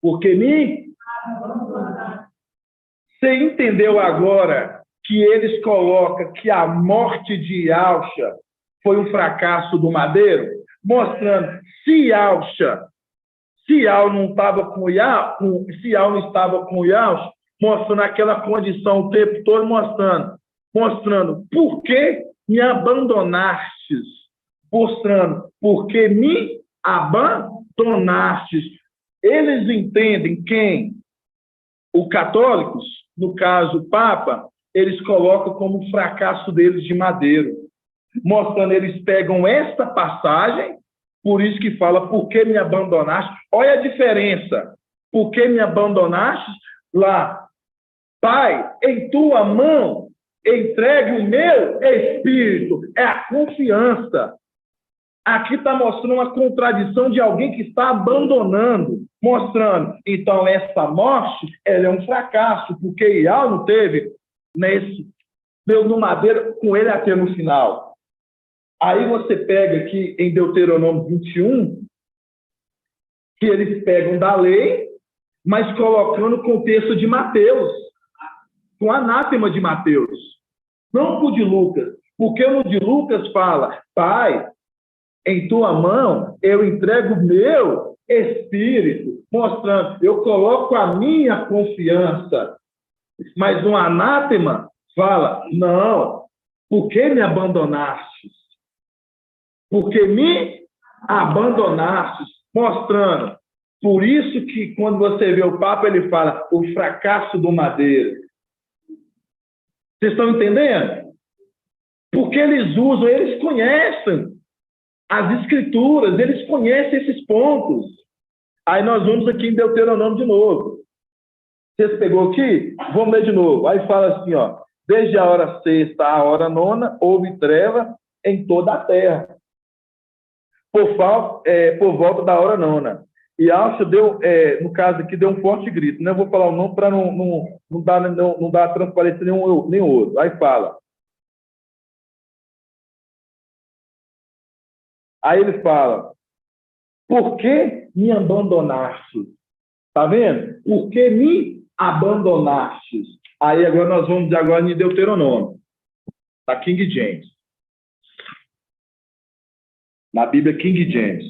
Por que me abandonaste? Você entendeu agora que eles colocam que a morte de Yahshua foi um fracasso do madeiro? Mostrando, se Yahshua não estava com Yahshua, se Yahshua não estava com Yahshua, mostrando aquela condição o tempo todo, mostrando por que me abandonastes, mostrando por que me abandonastes. Eles entendem quem? Os católicos, no caso o Papa, eles colocam como um fracasso deles de madeiro. Mostrando, eles pegam esta passagem, por isso que fala, por que me abandonaste? Olha a diferença. Por que me abandonaste? Lá, Pai, em tua mão entregue o meu espírito. É a confiança. Aqui está mostrando uma contradição de alguém que está abandonando. Mostrando, então, essa morte, ela é um fracasso, porque Yahweh não teve Deus no madeiro, com ele até no final. Aí você pega aqui em Deuteronômio 21, que eles pegam da lei, mas colocando o contexto de Mateus, com o anátema de Mateus. Não o de Lucas, porque no de Lucas fala, Pai, em tua mão eu entrego o meu espírito, mostrando, eu coloco a minha confiança. Mas no anátema fala, não, por que me abandonastes? Porque me abandonastes, mostrando. Por isso que quando você vê o Papa, ele fala, o fracasso do madeiro. Vocês estão entendendo? Porque eles conhecem as escrituras, eles conhecem esses pontos. Aí nós vamos aqui em Deuteronômio de novo. Vocês pegou aqui? Vamos ler de novo. Aí fala assim, ó, desde a hora sexta à hora nona, houve treva em toda a terra, por volta da hora nona. E Alcha deu, no caso aqui, deu um forte grito. Não vou falar o nome para não dar transparência nenhum outro. Aí fala. Aí ele fala, por que me abandonaste? Tá vendo? Por que me abandonaste? Aí agora nós vamos agora em Deuteronômio, da King James. Na Bíblia King James.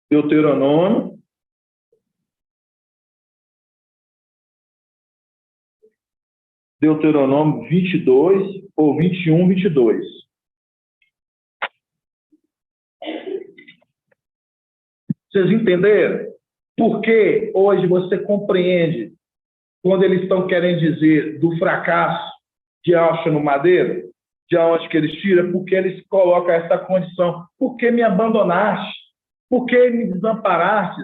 Deuteronômio. Deuteronômio 22, ou 21, 22. Vocês entenderam? Porque hoje você compreende quando eles estão querendo dizer do fracasso de Alcha no madeiro, de onde que eles tiram, porque eles colocam essa condição. Por que me abandonaste? Por que me desamparaste?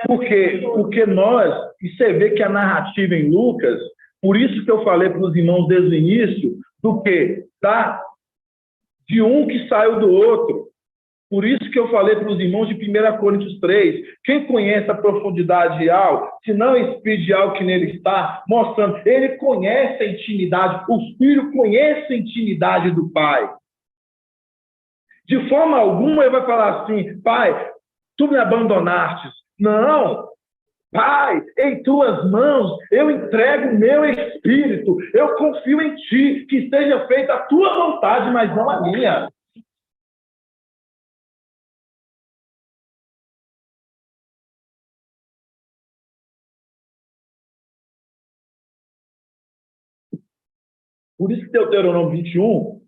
Porque nós, e você vê que a narrativa em Lucas, por isso que eu falei para os irmãos desde o início, do que? De um que saiu do outro. Por isso que eu falei para os irmãos de 1 Coríntios 3, quem conhece a profundidade de algo, se não é espírito de algo que nele está, mostrando, ele conhece a intimidade, o filho conhece a intimidade do pai. De forma alguma ele vai falar assim, pai, tu me abandonaste. Não, pai, em tuas mãos eu entrego o meu espírito, eu confio em ti, que seja feita a tua vontade, mas não a minha. Por isso que Deuteronômio 21,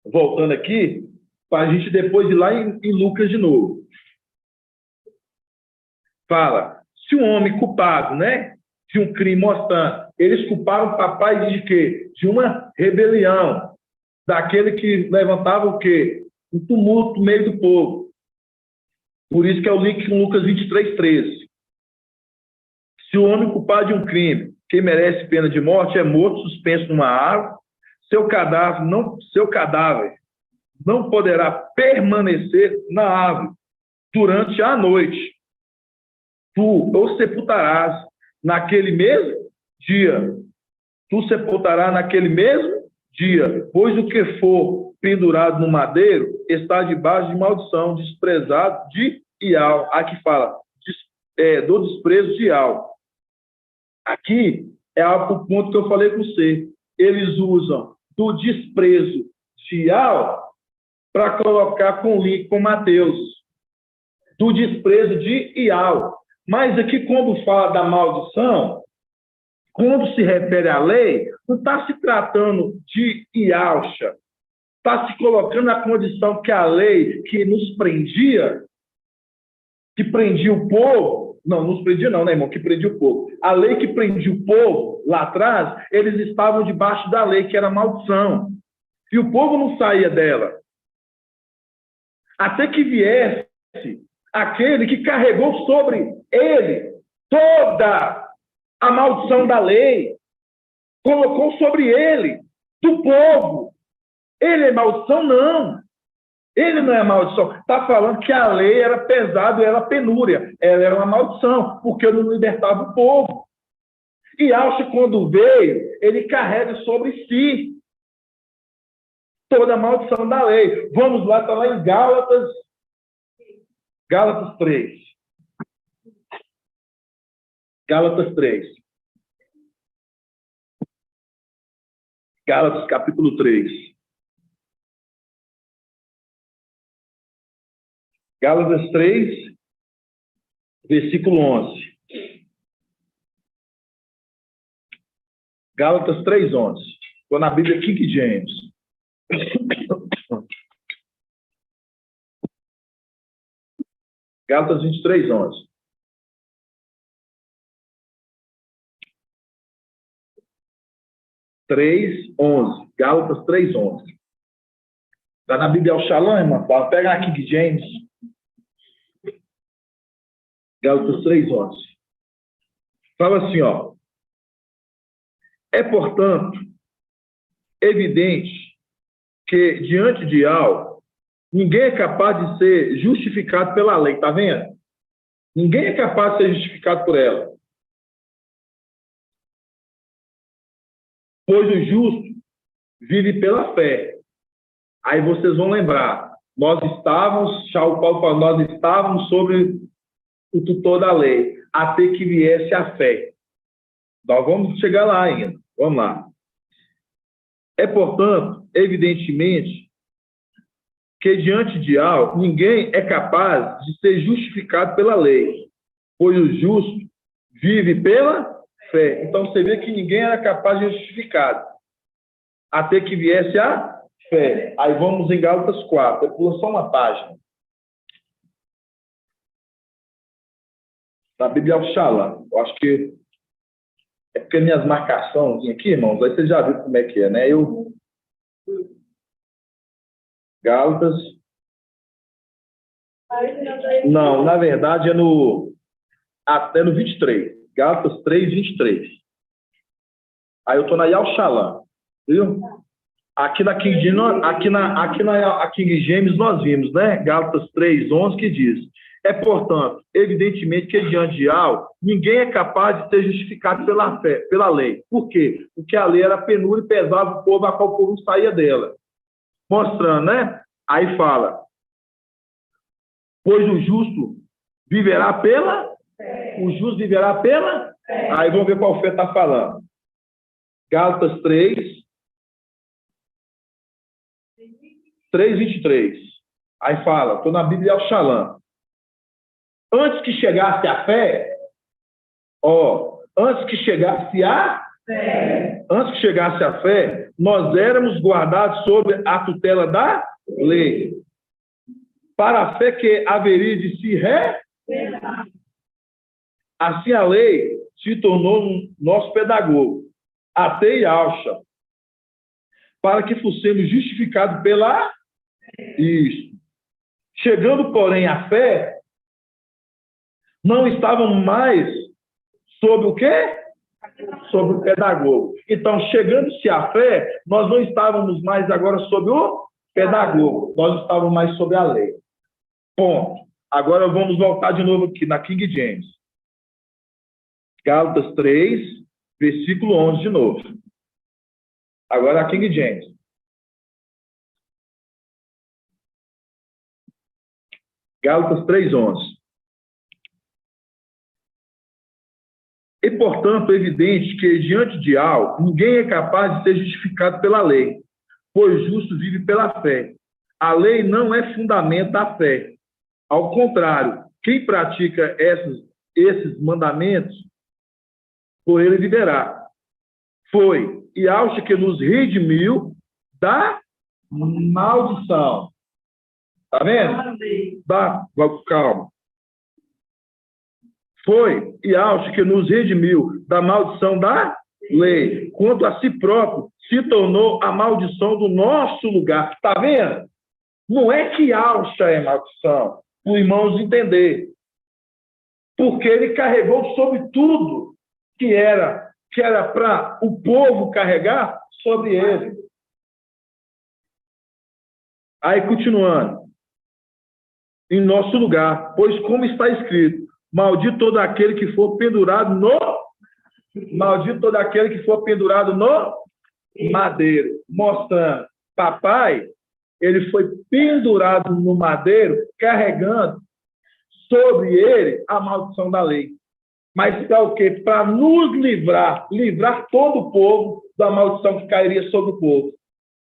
voltando aqui, para a gente depois ir lá em Lucas de novo. Fala, se um homem culpado, né, de um crime mostrando, eles culparam o papai de quê? De uma rebelião, daquele que levantava o quê? Um tumulto no meio do povo. Por isso que é o link com Lucas 23, 13. Se o homem culpado de um crime, quem merece pena de morte, é morto, suspenso numa árvore, seu cadáver não poderá permanecer na árvore durante a noite. Tu o sepultarás naquele mesmo dia. Tu sepultarás naquele mesmo dia, pois o que for pendurado no madeiro está debaixo de maldição, desprezado de Ial. Aqui fala do desprezo de Ial. Aqui é o ponto que eu falei com você. Eles usam do desprezo de Ial para colocar com link com Mateus. Do desprezo de Ial. Mas aqui, quando fala da maldição, quando se refere à lei, não está se tratando de Ialcha. Está se colocando na condição que a lei que nos prendia, que prendia o povo, não nos prendia não, né, irmão? Que prendia o povo. A lei que prendia o povo, lá atrás, eles estavam debaixo da lei, que era maldição. E o povo não saía dela. Até que viesse aquele que carregou sobre ele toda a maldição da lei, colocou sobre ele, do povo. Ele é maldição? Não. Ele não é maldição. Está falando que a lei era pesada e era penúria. Ela era uma maldição, porque não libertava o povo. E Yahshua, quando veio, ele carrega sobre si toda a maldição da lei. Vamos lá, está lá em Gálatas 3. Gálatas 3. Gálatas capítulo 3. Gálatas 3, versículo 11. Gálatas 3, 11. Estou na Bíblia King James. Gálatas 23, 11. Gálatas 3, 11. Está na Bíblia Shalom, irmão. Pega na King James. Gálatas 3, 11. Fala assim, ó. É, portanto, evidente que, diante de algo, ninguém é capaz de ser justificado pela lei. Está vendo? Ninguém é capaz de ser justificado por ela. Pois o justo vive pela fé. Aí vocês vão lembrar, nós estávamos sobre o tutor da lei, até que viesse a fé. Nós vamos chegar lá ainda. Vamos lá. É, portanto, evidentemente, que diante de algo, ninguém é capaz de ser justificado pela lei, pois o justo vive pela fé. Então, você vê que ninguém era capaz de ser justificado, até que viesse a fé. Aí vamos em Gálatas 4. Pula só uma página. Na Bíblia Shalom. Eu acho que é porque minhas marcações aqui, irmãos, aí você já viu como é que é, né? Gálatas. Não, na verdade é no 23. Gálatas 3, 23. Aí eu estou na Shalom. Viu? Aqui na King James nós vimos, né? Gálatas 3, 11, que diz: é, portanto, evidentemente que diante de algo, ninguém é capaz de ser justificado pela fé, pela lei. Por quê? Porque a lei era penura e pesava o povo, a qual o povo não saía dela. Mostrando, né? Aí fala: pois o justo viverá pela fé. O justo viverá pela fé. Aí vamos ver qual fé está falando. Gálatas 3, 23. Aí fala, estou na Bíblia Shalom. Antes que chegasse a fé, antes que chegasse a fé, nós éramos guardados sob a tutela da lei. Para a fé que haveria de se revelar. Assim a lei se tornou nosso pedagogo, até Yahshua, para que fossemos justificados pela isso. Chegando, porém, à fé, não estavam mais sob o quê? Sobre o pedagogo. Então, chegando-se à fé, nós não estávamos mais agora sob o pedagogo, nós estávamos mais sob a lei. Ponto. Agora vamos voltar de novo aqui na King James. Gálatas 3, versículo 11 de novo. Agora a King James. Gálatas 3, 11. E, portanto, é evidente que, diante de algo, ninguém é capaz de ser justificado pela lei, pois o justo vive pela fé. A lei não é fundamento da fé. Ao contrário, quem pratica esses mandamentos, por ele viverá. Foi Yahshua que nos redimiu da maldição. Está vendo? Calma. Foi Yahshua que nos redimiu da maldição da lei. Quanto a si próprio, se tornou a maldição do nosso lugar. Está vendo? Não é que Yahshua é maldição, para os irmãos entender. Porque ele carregou sobre tudo que era para o povo carregar sobre ele. Aí, continuando. Em nosso lugar, pois como está escrito, maldito todo aquele que for pendurado no Maldito todo aquele que for pendurado no madeiro. Mostrando, papai, ele foi pendurado no madeiro, carregando sobre ele a maldição da lei. Mas para o quê? Para nos livrar todo o povo da maldição que cairia sobre o povo.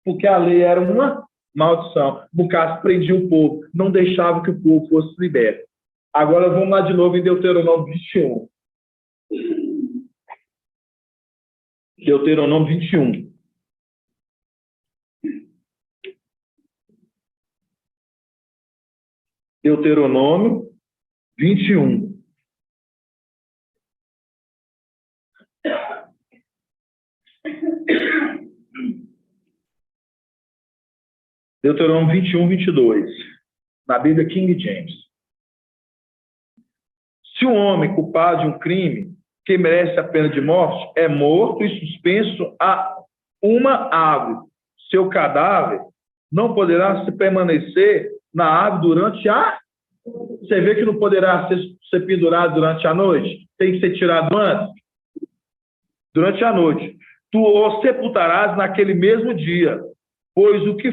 Porque a lei era uma maldição. No caso, prendia o povo, não deixava que o povo fosse liberto. Agora vamos lá de novo em Deuteronômio 21. Deuteronômio 21. Deuteronômio 21. Deuteronômio 21, 22. Na Bíblia King James. Se um homem culpado de um crime que merece a pena de morte é morto e suspenso a uma árvore, seu cadáver não poderá se permanecer na árvore durante a... Você vê que não poderá ser pendurado durante a noite? Tem que ser tirado antes? Durante a noite. Tu o sepultarás naquele mesmo dia, pois o que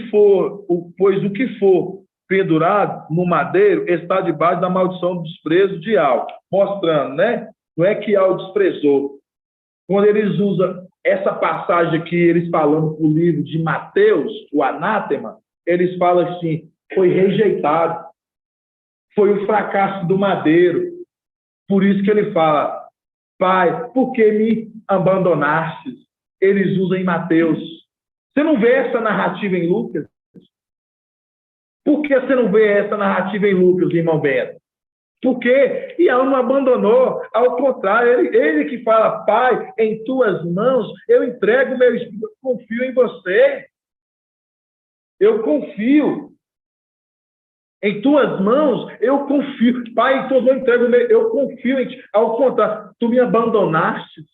for pendurado no madeiro está debaixo da maldição do desprezo de Al. Mostrando, né? Não é que Al desprezou. Quando eles usam essa passagem aqui, eles falando para o livro de Mateus, o anátema, eles falam assim, foi rejeitado. Foi o fracasso do madeiro. Por isso que ele fala, Pai, por que me abandonaste? Eles usam em Mateus. Você não vê essa narrativa em Lucas? Por que você não vê essa narrativa em Lucas, irmão Bento? Por quê? E ela não abandonou. Ao contrário, ele que fala, Pai, em tuas mãos eu entrego o meu espírito, eu confio em você. Eu confio. Em tuas mãos, eu confio. Pai, em tuas mãos eu entrego o meu, eu confio em ti. Ao contrário, tu me abandonaste.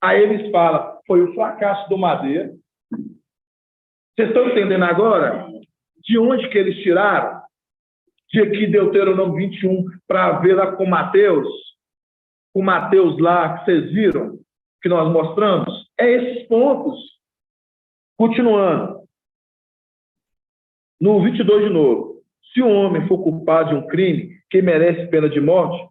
Aí eles falam, foi o fracasso do madeiro. Vocês estão entendendo agora? De onde que eles tiraram? De aqui, Deuteronômio 21, para ver lá com Mateus. Com Mateus lá, que vocês viram, que nós mostramos. É esses pontos. Continuando. No 22 de novo. Se um homem for culpado de um crime que merece pena de morte,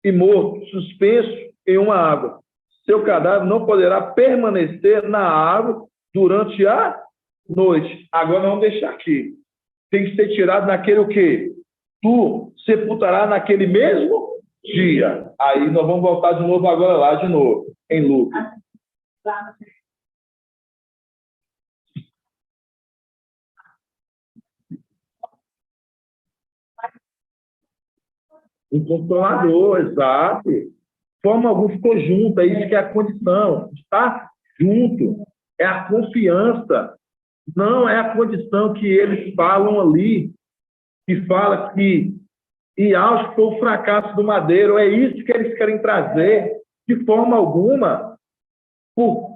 e morto, suspenso em uma água, seu cadáver não poderá permanecer na água durante a noite. Agora vamos deixar aqui. Tem que ser tirado naquele o quê? Tu sepultará naquele mesmo dia. Aí nós vamos voltar de novo agora lá, de novo, em Lucas. Um controlador, exato. Forma algum ficou junto, é isso que é a condição. Estar junto é a confiança. Não é a condição que eles falam ali, que fala que e acho que foi o fracasso do madeiro. É isso que eles querem trazer. De forma alguma.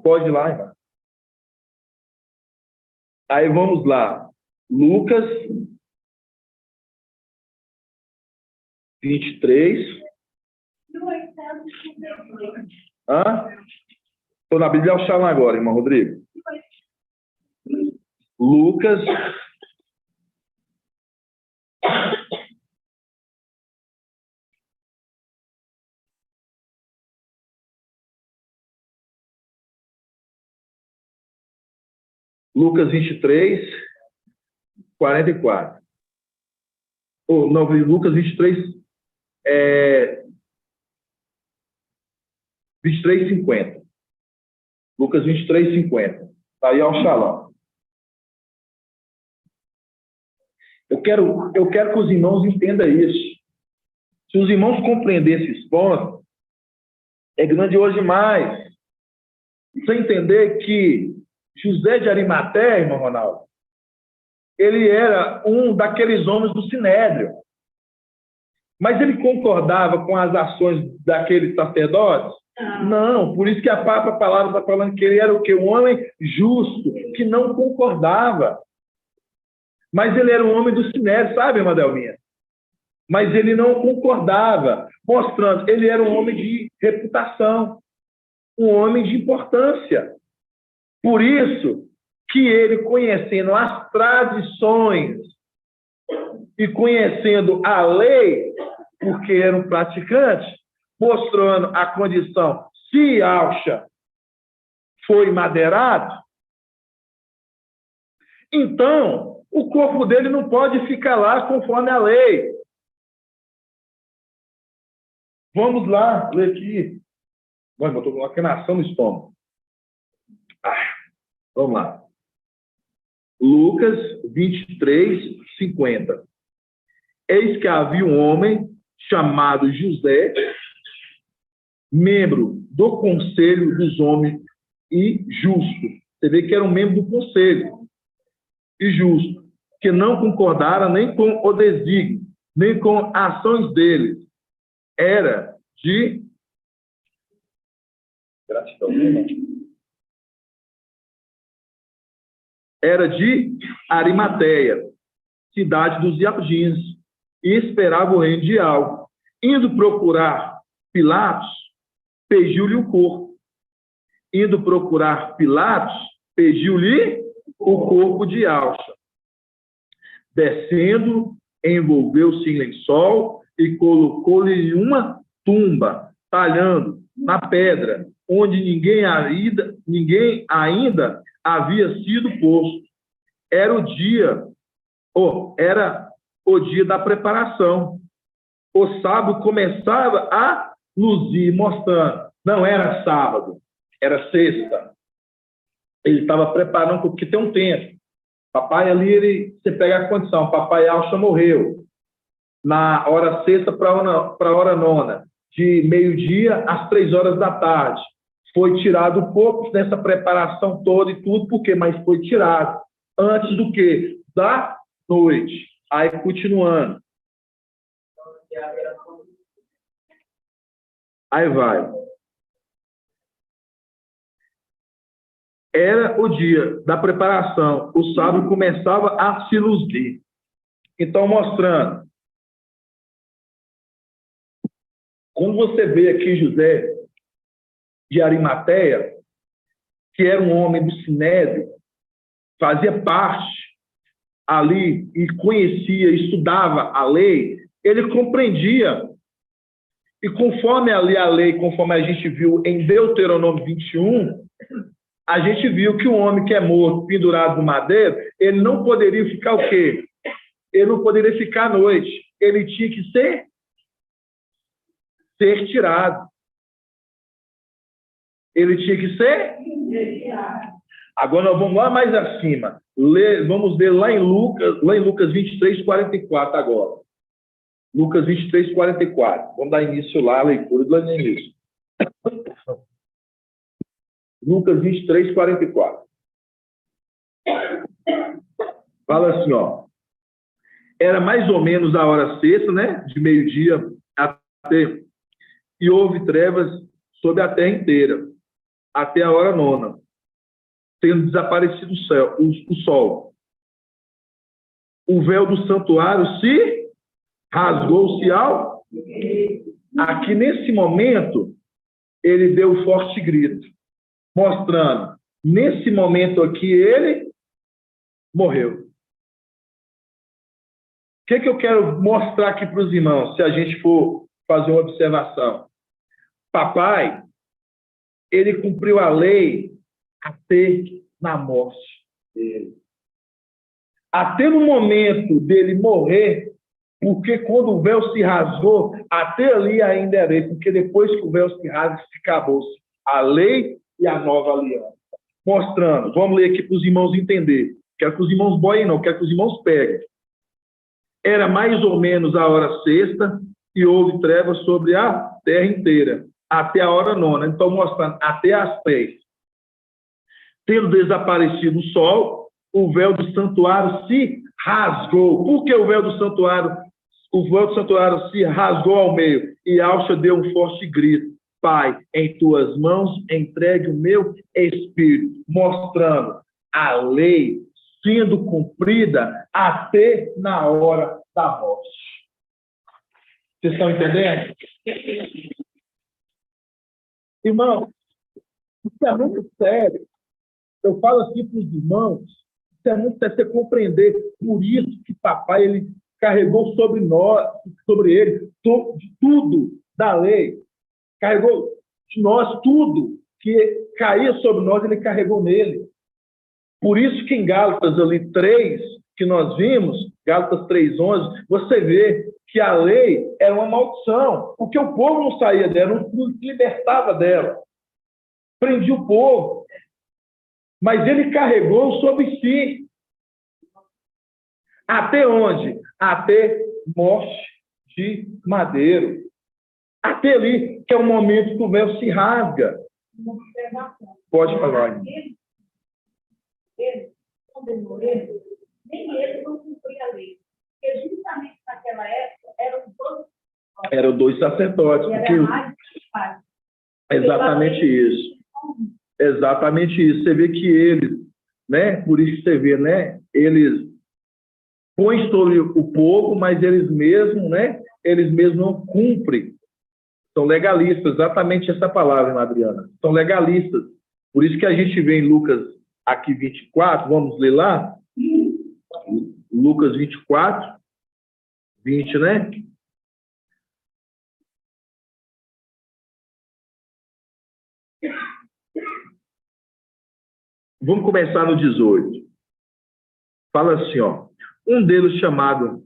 Pode ir lá, irmão. Aí vamos lá. Lucas 23. Estou na Bíblia ao Shalom agora, irmão Rodrigo. Lucas 23, 44. Não, Lucas 23, 23, 50. Lucas 23, 50. Está aí ao Shalom. Eu quero que os irmãos entendam isso. Se os irmãos compreendessem esse ponto, é grandioso demais. Você entender que José de Arimateia, irmão Ronaldo, ele era um daqueles homens do Sinédrio. Mas ele concordava com as ações daqueles sacerdotes? Não, por isso que a palavra está falando que ele era o quê? Um homem justo, que não concordava. Mas ele era um homem do Sinédrio, sabe, Madelminha? Mas ele não concordava, mostrando, ele era um homem de reputação. um homem de importância. Por isso que ele, conhecendo as tradições e conhecendo a lei, porque era um praticante, mostrando a condição, se Alcha foi madeirado, então o corpo dele não pode ficar lá conforme a lei. Vamos lá, ler aqui. Mano, eu estou com uma queimação no estômago. Vamos lá. Lucas 23, 50. Eis que havia um homem chamado José, membro do conselho dos homens e justo. Você vê que era um membro do conselho e justo, que não concordara nem com o desígnio, nem com ações dele. Era de gratidão, era de Arimateia, cidade dos Jardins, e esperava o reino de Algo. Indo procurar Pilatos, pediu-lhe o corpo. Indo procurar Pilatos, pediu-lhe o corpo de Alcha. Descendo, envolveu-se em lençol e colocou-lhe em uma tumba, talhando na pedra, onde ninguém ainda havia sido posto. Era o dia da preparação. O sábado começava a luzir, mostrando. Não era sábado, era sexta. Ele estava preparando, porque tem um tempo. Papai ali, você pega a condição. Papai Alcha morreu na hora sexta para a hora nona, de meio-dia às 3 horas da tarde. Foi tirado o corpo nessa preparação toda e tudo, por quê? Mas foi tirado. Antes do quê? Da noite. Aí, continuando. Aí vai. Era o dia da preparação. O sábado começava a se luzir. Então, mostrando. Quando você vê aqui José de Arimateia, que era um homem do Sinédrio, fazia parte ali e conhecia, estudava a lei, ele compreendia. E conforme ali a lei, conforme a gente viu em Deuteronômio 21, a gente viu que um homem que é morto, pendurado no madeiro, ele não poderia ficar o quê? Ele não poderia ficar à noite. Ele tinha que ser tirado. Ele tinha que ser? Agora nós vamos lá mais acima. Vamos ler lá em Lucas 23, 44 agora. Lucas 23, 44. Vamos dar início lá à leitura do início. Lucas 23, 44. Fala assim, ó. Era mais ou menos a hora sexta, né? De meio-dia até... E houve trevas sobre a terra inteira, até a hora nona, tendo desaparecido o sol. O véu do santuário se rasgou-se ao... Aqui, nesse momento, ele deu um forte grito, mostrando, nesse momento aqui, ele morreu. O que eu quero mostrar aqui para os irmãos, se a gente for fazer uma observação? Papai, ele cumpriu a lei até na morte dele. Até no momento dele morrer, porque quando o véu se rasgou, até ali ainda era ele, porque depois que o véu se rasga, acabou-se a lei e a nova aliança. Mostrando, vamos ler aqui para os irmãos entenderem. Quero que os irmãos boiem, não, quero que os irmãos peguem. Era mais ou menos a hora sexta e houve trevas sobre a terra inteira, até a hora nona. Então, mostrando, até as 3. Tendo desaparecido o sol, o véu do santuário se rasgou. Por que o véu do santuário? O véu do santuário se rasgou ao meio. E Alcha deu um forte grito. Pai, em tuas mãos entregue o meu espírito. Mostrando a lei sendo cumprida até na hora da morte. Vocês estão entendendo? Irmão, Isso é muito sério. Eu falo aqui para os irmãos, isso é muito sério você compreender. Por isso que papai ele carregou sobre nós, sobre ele, de tudo da lei. Carregou de nós tudo que caía sobre nós, ele carregou nele. Por isso que em Gálatas ali 3, que nós vimos, Gálatas 3:11, você vê que a lei era uma maldição, porque o povo não saía dela, não libertava dela. Prendia o povo. Mas ele carregou sobre si. Até onde? Até morte de madeiro. Até ali, que é o momento que o véu se rasga. Pode falar. Ele, quando ele morreu, nem ele não cumpria a lei. Porque justamente naquela época Eram dois sacerdotes. Exatamente isso. Exatamente isso. Você vê que eles, né? Por isso que você vê, né? Eles põem sobre o povo, mas eles mesmos, né? Eles mesmos não cumprem. São legalistas, exatamente essa palavra, irmã Adriana. São legalistas. Por isso que a gente vê em Lucas aqui 24, vamos ler lá? Lucas 24, 20, né? Vamos começar no 18. Fala assim, ó. Um deles, chamado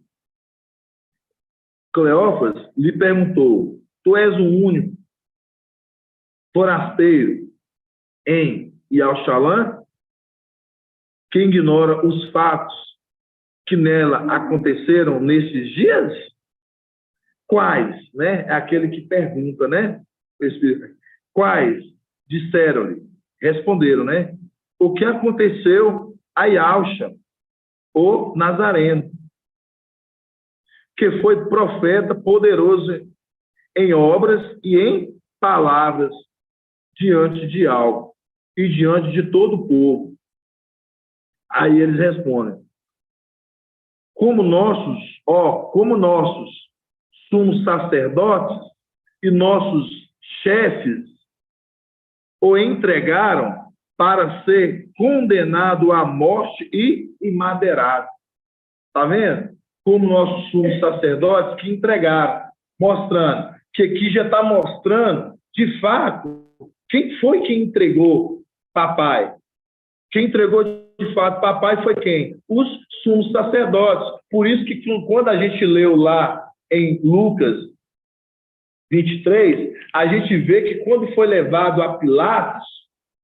Cleófas, lhe perguntou: tu és o único forasteiro em Yalxalã que ignora os fatos que nela aconteceram nesses dias? Quais, né? É aquele que pergunta, né? Quais? Disseram-lhe, responderam, né? O que aconteceu a Yalxa, o Nazareno, que foi profeta poderoso em obras e em palavras diante de algo e diante de todo o povo. Aí eles respondem: como nossos sumos sacerdotes e nossos chefes o entregaram para ser condenado à morte e imadeirado. Está vendo? Como nossos sumos sacerdotes que entregaram, mostrando que aqui já está mostrando, de fato, quem foi que entregou papai. Quem entregou de fato papai foi quem? Os sumos sacerdotes. Por isso que quando a gente leu lá em Lucas 23, a gente vê que quando foi levado a Pilatos,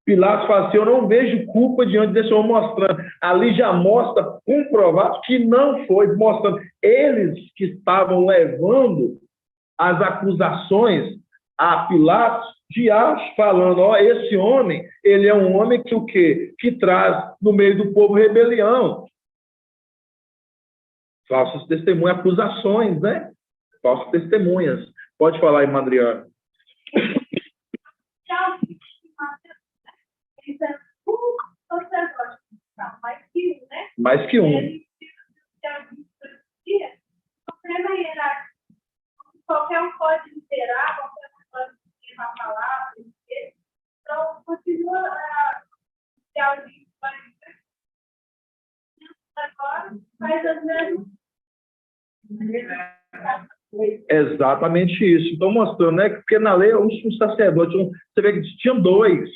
Pilatos fala assim: eu não vejo culpa diante desse homem, mostrando. Ali já mostra, comprovado, que não foi, mostrando. Eles que estavam levando as acusações a Pilatos, dias falando: ó, esse homem, ele é um homem que o quê? Que traz no meio do povo rebelião. Falsas testemunhas, acusações, né? Falsas testemunhas. Pode falar, irmã Adriana. Mais que um. Qualquer um pode liderar, qualquer um pode ter uma palavra. Então, continua a agora, faz as mesmas. Exatamente isso. Então, mostrando, né? Porque na lei, um sacerdote, você vê que tinham dois.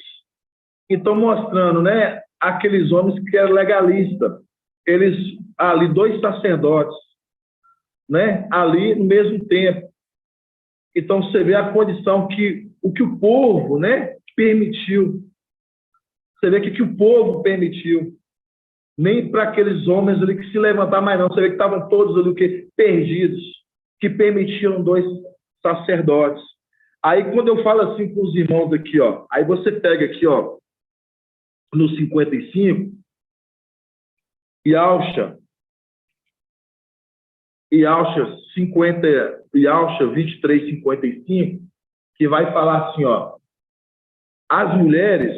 Então, mostrando, né? Aqueles homens que eram legalistas. Eles, ali, dois sacerdotes, né? Ali, no mesmo tempo. Então, você vê a condição que o povo, né? Permitiu. Você vê que o povo permitiu. Nem para aqueles homens ali que se levantar mais não. Você vê que estavam todos ali que perdidos, que permitiam dois sacerdotes. Aí, quando eu falo assim com os irmãos aqui, ó, aí você pega aqui, ó, no 55, Yalxa 23, 55, que vai falar assim, ó, as mulheres,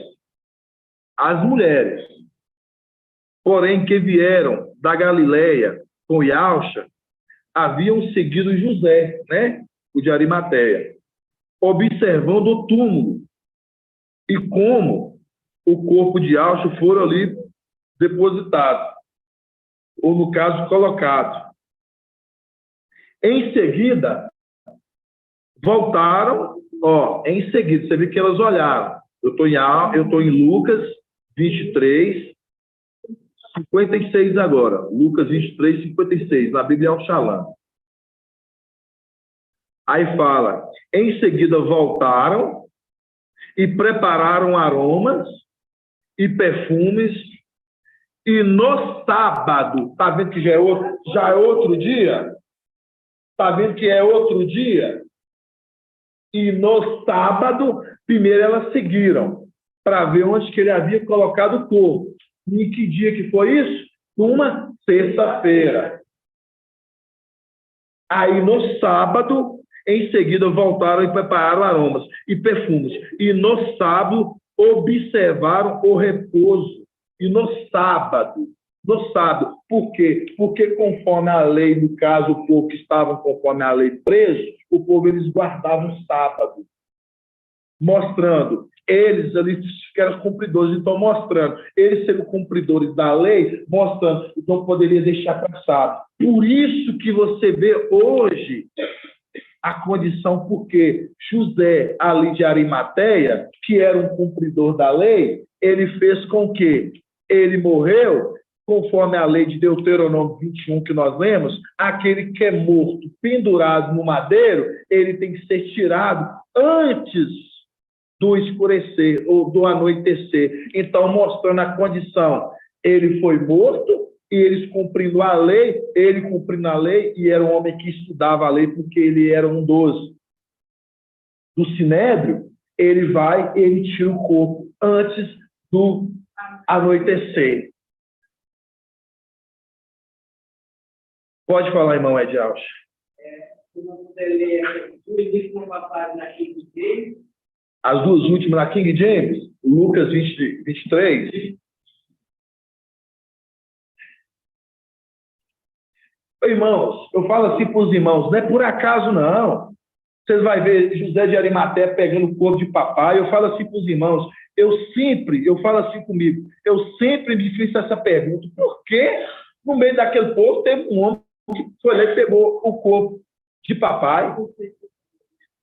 porém que vieram da Galileia com Yalxa, haviam seguido José, né, o de Arimateia, observando o túmulo e como o corpo de Auschwitz foram ali depositado, ou no caso, colocado. Em seguida, voltaram, em seguida, você vê que elas olharam. Eu estou em Lucas 23, 56 agora. Lucas 23, 56, na Bíblia Al-Shalom. Aí fala, em seguida voltaram e prepararam aromas e perfumes, e no sábado, está vendo que já é outro dia? Está vendo que é outro dia? E no sábado, primeiro elas seguiram, para ver onde que ele havia colocado o corpo. E em que dia que foi isso? Numa sexta-feira. Aí no sábado, em seguida voltaram e prepararam aromas e perfumes. E no sábado, observaram o repouso. E no sábado, por quê? Porque conforme a lei, no caso, o povo que estavam conforme a lei preso, o povo eles guardavam o sábado, mostrando, eles ali que eram cumpridores, então mostrando, eles sendo cumpridores da lei, mostrando, então poderia deixar passado. Por isso que você vê hoje a condição, porque José ali de Arimateia, que era um cumpridor da lei, ele fez com que ele morreu, conforme a lei de Deuteronômio 21 que nós lemos, aquele que é morto, pendurado no madeiro, ele tem que ser tirado antes do escurecer ou do anoitecer. Então, mostrando a condição, ele foi morto e eles cumprindo a lei, ele cumprindo a lei, e era um homem que estudava a lei porque ele era um do Sinédrio, ele vai, ele tira o corpo antes do anoitecer. Pode falar, irmão Ed Alves. Se não puder ler duas últimas passagens na King James. As duas últimas na King James, Lucas 23. Irmãos, eu falo assim para os irmãos, não é por acaso não. Vocês vão ver José de Arimateia pegando o corpo de papai. Eu falo assim para os irmãos, eu falo assim comigo, eu sempre me fiz essa pergunta, por que no meio daquele povo teve um homem que foi lá e pegou o corpo de papai?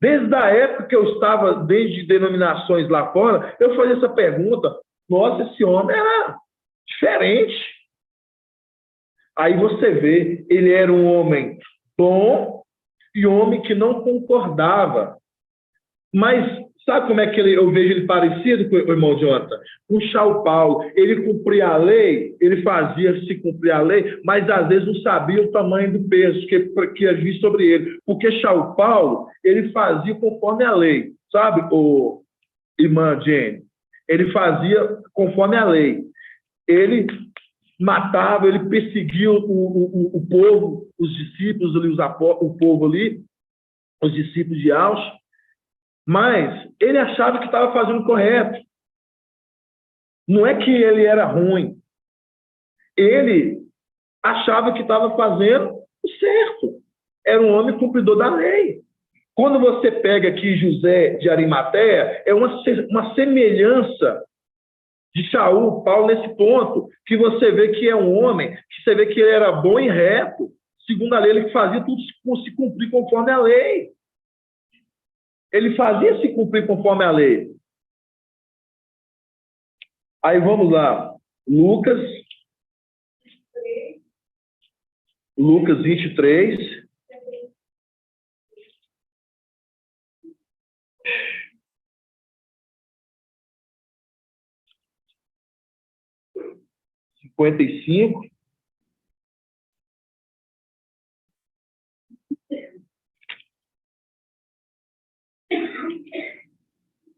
Desde a época que eu estava, desde denominações lá fora, eu fazia essa pergunta, nossa, esse homem era diferente. Aí você vê, ele era um homem bom e homem que não concordava. Mas sabe como é que eu vejo ele parecido com o irmão Jonathan? Com São Paulo. Ele cumpria a lei, ele fazia-se cumprir a lei, mas às vezes não sabia o tamanho do peso que ia vir sobre ele. Porque São Paulo, ele fazia conforme a lei. Sabe, o irmã Jenny? Ele fazia conforme a lei. Ele matava, ele perseguia o povo, os discípulos ali, o povo ali, os discípulos de Auschwitz, mas ele achava que estava fazendo o correto. Não é que ele era ruim. Ele achava que estava fazendo o certo. Era um homem cumpridor da lei. Quando você pega aqui José de Arimateia, é uma semelhança de Saul, Paulo, nesse ponto, que você vê que é um homem, que você vê que ele era bom e reto, segundo a lei, ele fazia tudo se cumprir conforme a lei. Ele fazia se cumprir conforme a lei. Aí vamos lá. Lucas 23. (55)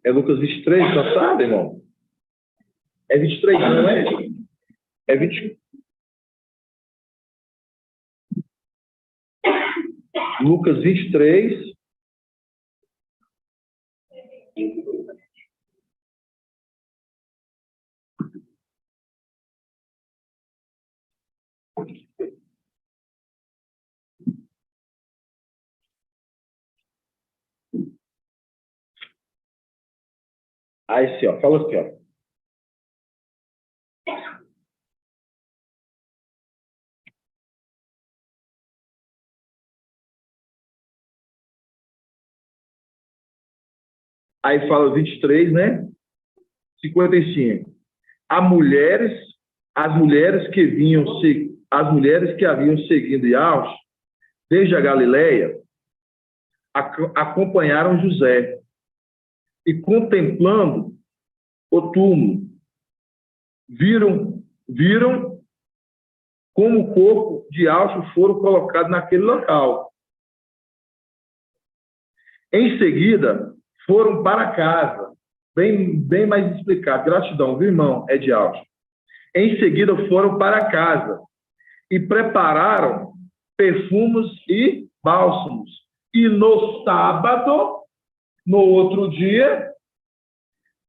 É Lucas 23, já sabe, irmão? É 23, não é? É 20. Lucas 23. Aí, assim, ó, fala assim, ó. Aí fala 23, né? 55. As mulheres que haviam seguido Yahshua desde a Galileia acompanharam José e, contemplando o túmulo, viram como o corpo de Yahshua foram colocado naquele local. Em seguida, foram para casa. Bem mais explicado. Gratidão, viu, irmão? É de Yahshua. Em seguida, foram para casa e prepararam perfumes e bálsamos. E no sábado, no outro dia,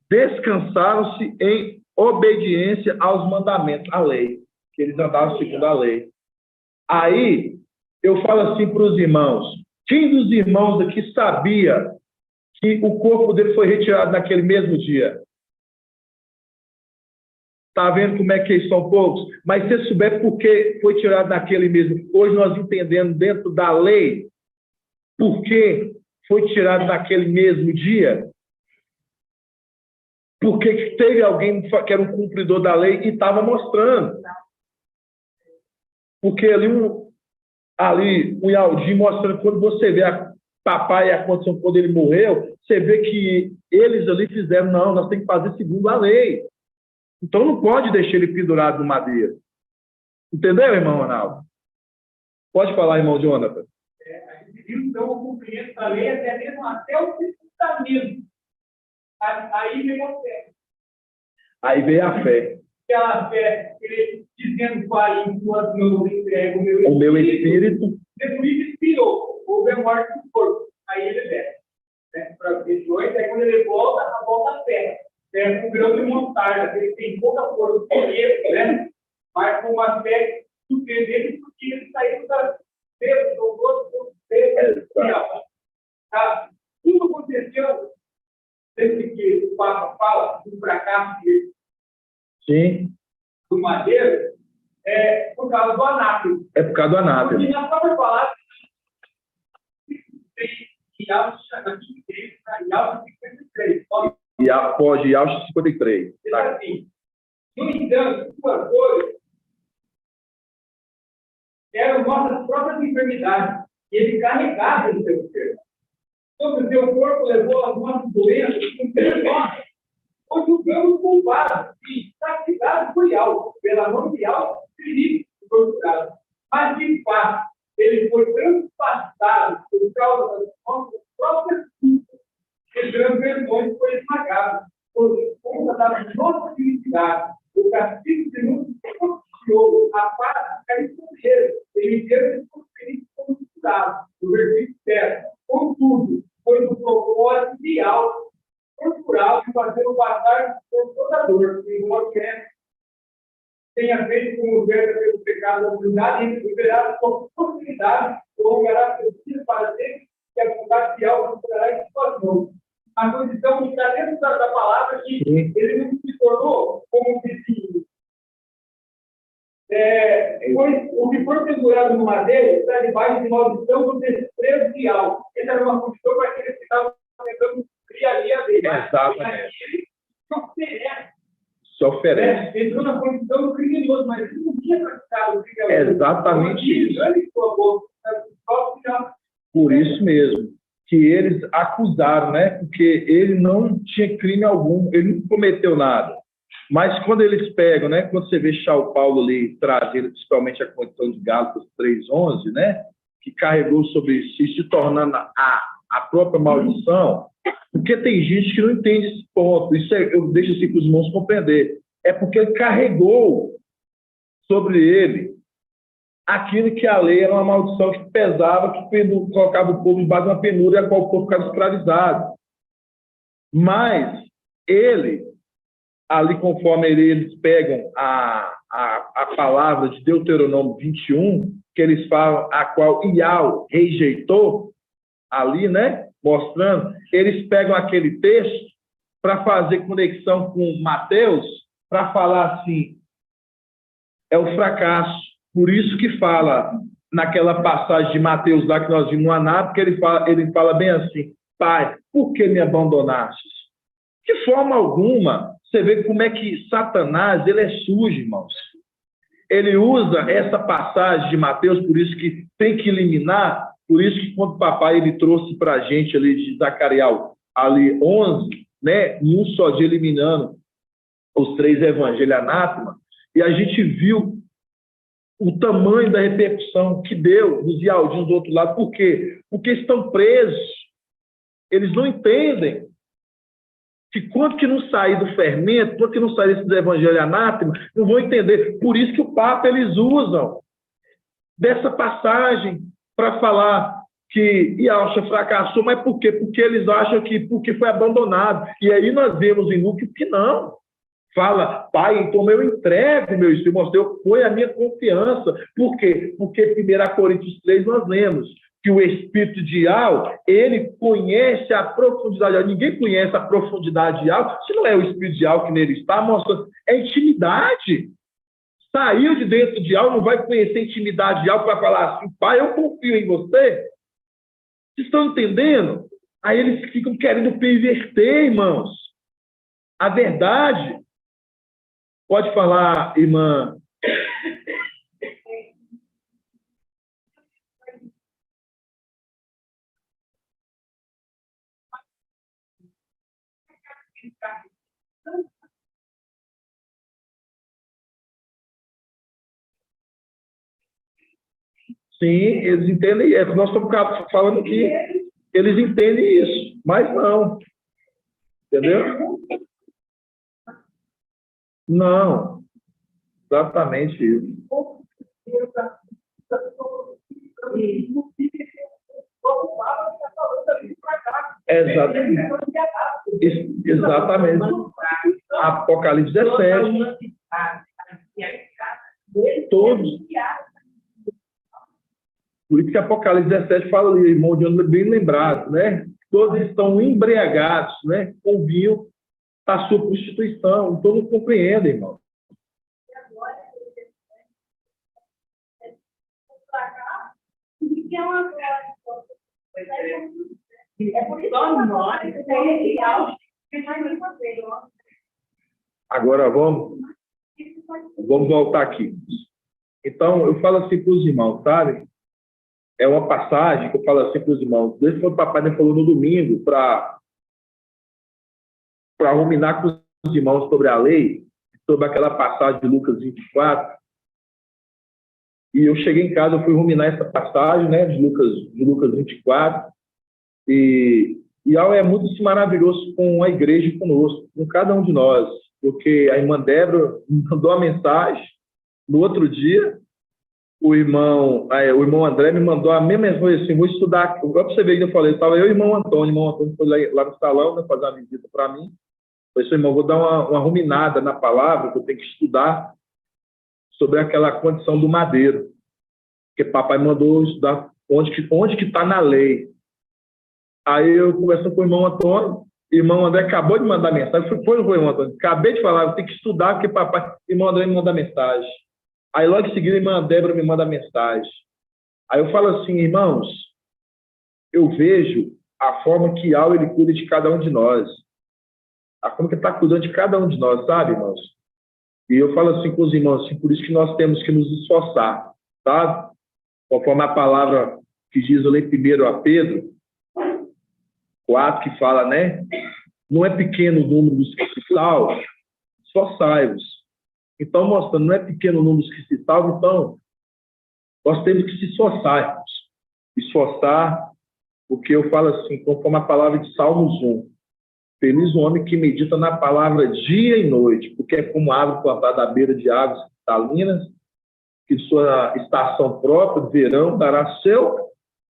descansaram-se em obediência aos mandamentos, à lei, que eles andavam segundo a lei. Aí, eu falo assim para os irmãos, quem dos irmãos aqui sabia que o corpo dele foi retirado naquele mesmo dia? Está vendo como é que eles são poucos? Mas se você souber por que foi tirado naquele mesmo, hoje nós entendemos dentro da lei por que foi tirado naquele mesmo dia, porque teve alguém que era um cumpridor da lei e estava mostrando. Porque ali o Yaldi mostrando, quando você vê a papai e a condição quando ele morreu, você vê que eles ali fizeram, não, nós temos que fazer segundo a lei. Então não pode deixar ele pendurado no madeira. Entendeu, irmão Ronaldo? Pode falar, irmão Jonathan. A gente viu, então, o cumprimento da lei até mesmo até o sepultamento. Aí veio a fé. Aí veio a fé. Aquela fé, ele dizendo para ele, enquanto eu entrego o meu espírito. Jesus inspirou, houve a morte do corpo. Aí ele desce. Para 28, aí quando ele volta, a volta terra. Um grão de mostarda, ele tem pouca força, né? Mas com uma fé surpreendente, porque ele saiu da Deus, do rosto do tá? Tudo aconteceu desde que o Papa fala do fracasso Sim. do Madeira, por causa do anátema. É por causa do anátema. Porque na própria palavra, e após Yaldi 53. Tá? Assim, no entanto, suas dores eram nossas próprias enfermidades, e ele carregava no seu corpo. Sobre o seu corpo levou as nossas doenças, com nós, o julgamos culpados e castigados por Yahweh, pela mão de Yahweh, ferido e torturado. Mas, de fato, ele foi transpassado por causa das nossas próprias culpas, e grandes vergonhas foi esmagado por conta da nossa felicidade. O castigo que nos propiciou a paz caiu sobre ele. Ele deu esse feliz como curado. No versículo 7. Contudo, foi do propósito de Yahweh torturá-lo e fazer o passar por toda dor, embora que tenha feito com o verbo pelo pecado da humanidade e liberado sua possibilidade, prolongará seus dias para sempre, que a vontade de Yahweh considerará em suas mãos. A condição que está dentro da palavra que ele não se tornou como vizinho. O que for pendurado no madeiro está debaixo de maldição do desprezo de Yahweh. Essa era uma condição para aqueles que estavam tentando criar ali a lei. Exatamente. Ele se oferece. Entrou na condição do criminoso, mas ele não tinha praticado o crime. Exatamente isso. Por isso mesmo que eles acusaram, né? Porque ele não tinha crime algum, ele não cometeu nada. Mas quando eles pegam, né? Quando você vê São Paulo ali trazendo, principalmente a condição de Gálatas 3:11, né? Que carregou sobre si, se tornando a própria maldição, porque tem gente que não entende esse ponto. Isso eu deixo assim para os irmãos compreender. É porque ele carregou sobre ele aquilo que a lei era uma maldição que pesava, que colocava o povo debaixo de uma penúria, a qual o povo ficava escravizado. Mas ele, ali conforme eles pegam a palavra de Deuteronômio 21, que eles falam, a qual Yahweh rejeitou, ali, né, mostrando, eles pegam aquele texto para fazer conexão com Mateus, para falar assim, é o fracasso. Por isso que fala naquela passagem de Mateus lá que nós vimos no Aná, porque ele fala bem assim, Pai, por que me abandonaste? De forma alguma, você vê como é que Satanás, ele é sujo, irmãos. Ele usa essa passagem de Mateus, por isso que tem que eliminar, por isso que quando o papai ele trouxe para a gente ali de Zacariel, ali 11, né, em um só dia eliminando os 3 evangelhos anátema, e a gente viu o tamanho da repercussão que deu nos Ialdinhos do outro lado. Por quê? Porque estão presos. Eles não entendem que quando que não sair do fermento, quando que não sair desses evangelhos anátema, não vão entender. Por isso que o Papa eles usam dessa passagem para falar que Yahshua fracassou, mas por quê? Porque eles acham que porque foi abandonado. E aí nós vemos em Lucas que não. Fala, Pai, então eu entrego meu espírito, eu ponho a minha confiança. Por quê? Porque 1 Coríntios 3 nós lemos que o espírito de Yahweh, ele conhece a profundidade de Yahweh. Ninguém conhece a profundidade de Yahweh, se não é o espírito de Yahweh que nele está mostrando. É intimidade. Saiu de dentro de Yahweh, não vai conhecer a intimidade de Yahweh para falar assim, Pai, eu confio em você. Vocês estão entendendo? Aí eles ficam querendo perverter, irmãos. A verdade. Pode falar, irmã. Sim, eles entendem. Nós estamos falando que eles entendem isso, mas não. Entendeu? Não. Exatamente isso. Exatamente. Apocalipse 17. Todos. Por isso que Apocalipse 17 fala ali, irmão John, bem lembrado, né? Todos estão embriagados, né? Com vinho da sua prostituição. Então não compreendem, irmão. Agora vamos voltar aqui. Então, eu falo assim para os irmãos, sabe? É uma passagem que eu falo assim para os irmãos. Desde quando o papai me falou no domingo para ruminar com os irmãos sobre a lei, sobre aquela passagem de Lucas 24. E eu cheguei em casa, eu fui ruminar essa passagem, né, de Lucas 24. E algo é muito maravilhoso com a igreja e conosco, com cada um de nós. Porque a irmã Débora me mandou uma mensagem no outro dia, o irmão André me mandou a mesma mensagem assim, vou estudar. Para você ver que eu falei, estava eu e o irmão Antônio foi lá no salão, né, fazer uma visita para mim. Eu falei, irmão, vou dar uma ruminada na palavra, que eu tenho que estudar sobre aquela condição do madeiro. Porque papai mandou estudar onde que está na lei. Aí eu conversando com o irmão Antônio, irmão André acabou de mandar mensagem. Foi, irmão Antônio? Acabei de falar, eu tenho que estudar, porque papai, irmão André me manda mensagem. Aí logo em seguida, a irmã Débora me manda mensagem. Aí eu falo assim, irmãos, eu vejo a forma que Yahweh ele cuida de cada um de nós. A forma que ele está cuidando de cada um de nós, sabe, irmãos? E eu falo assim com os irmãos, assim, por isso que nós temos que nos esforçar, sabe? Conforme a palavra que diz ali primeiro a Pedro, 4, que fala, né? Não é pequeno o número dos que se salvam, esforçai-vos. Então, mostrando, não é pequeno o número dos que se salvam, então, nós temos que se esforçar, irmãos. Esforçar, porque eu falo assim, conforme a palavra de Salmos 1, feliz o homem que medita na palavra dia e noite, porque é como árvore plantada à beira de águas cristalinas, que sua estação própria, verão, dará seu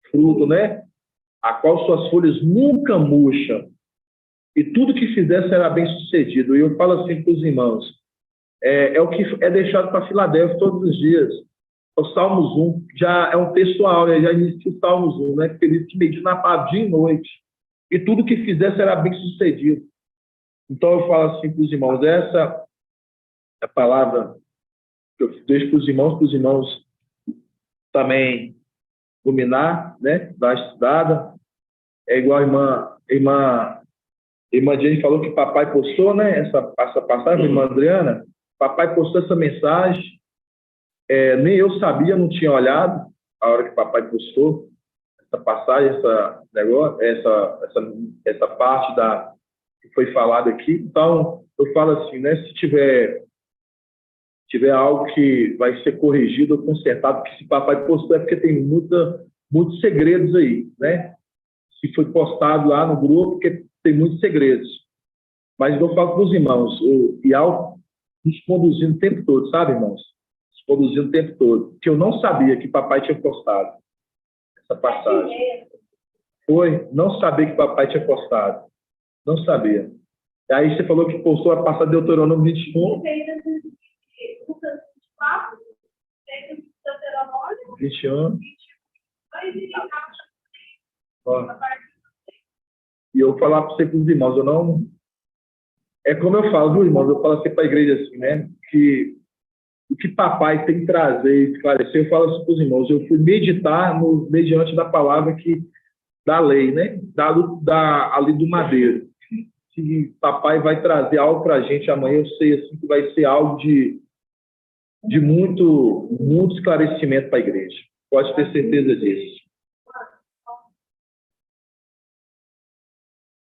fruto, né? A qual suas folhas nunca murcham, e tudo que fizer será bem sucedido. E eu falo assim para os irmãos, é o que é deixado para Filadélfia todos os dias. O Salmos 1, já é um textual, já inicia o Salmos 1, né? Feliz que medita na palavra dia e noite, e tudo que fizer será bem sucedido. Então, eu falo assim para os irmãos, essa é a palavra que eu deixo para os irmãos também dominar, né? Dar uma estudada. É igual a irmã Jane falou que papai postou, né? Essa passagem, irmã Adriana, papai postou essa mensagem, nem eu sabia, não tinha olhado a hora que papai postou essa passagem, essa parte que foi falada aqui. Então, eu falo assim, né? Se tiver algo que vai ser corrigido ou consertado, porque se papai postou é porque tem muitos segredos aí, né? Se foi postado lá no grupo, porque tem muitos segredos. Mas eu falo para os irmãos, o Ial nos conduzindo o tempo todo, sabe, irmãos? Nos conduzindo o tempo todo. Que eu não sabia que papai tinha postado essa passagem. Não sabia que papai tinha postado. Não sabia. E aí você falou que postou a passagem de Deuteronômio 21. 21. E eu falar para você, com os irmãos, eu não... É como eu falo, viu, irmãos? Eu falo assim para a igreja assim, né? Que o que papai tem que trazer e esclarecer, eu falo assim para os irmãos. Eu fui meditar mediante da palavra da lei, né? Ali do madeiro. Se papai vai trazer algo para a gente amanhã, eu sei assim, que vai ser algo de muito esclarecimento para a igreja. Pode ter certeza disso.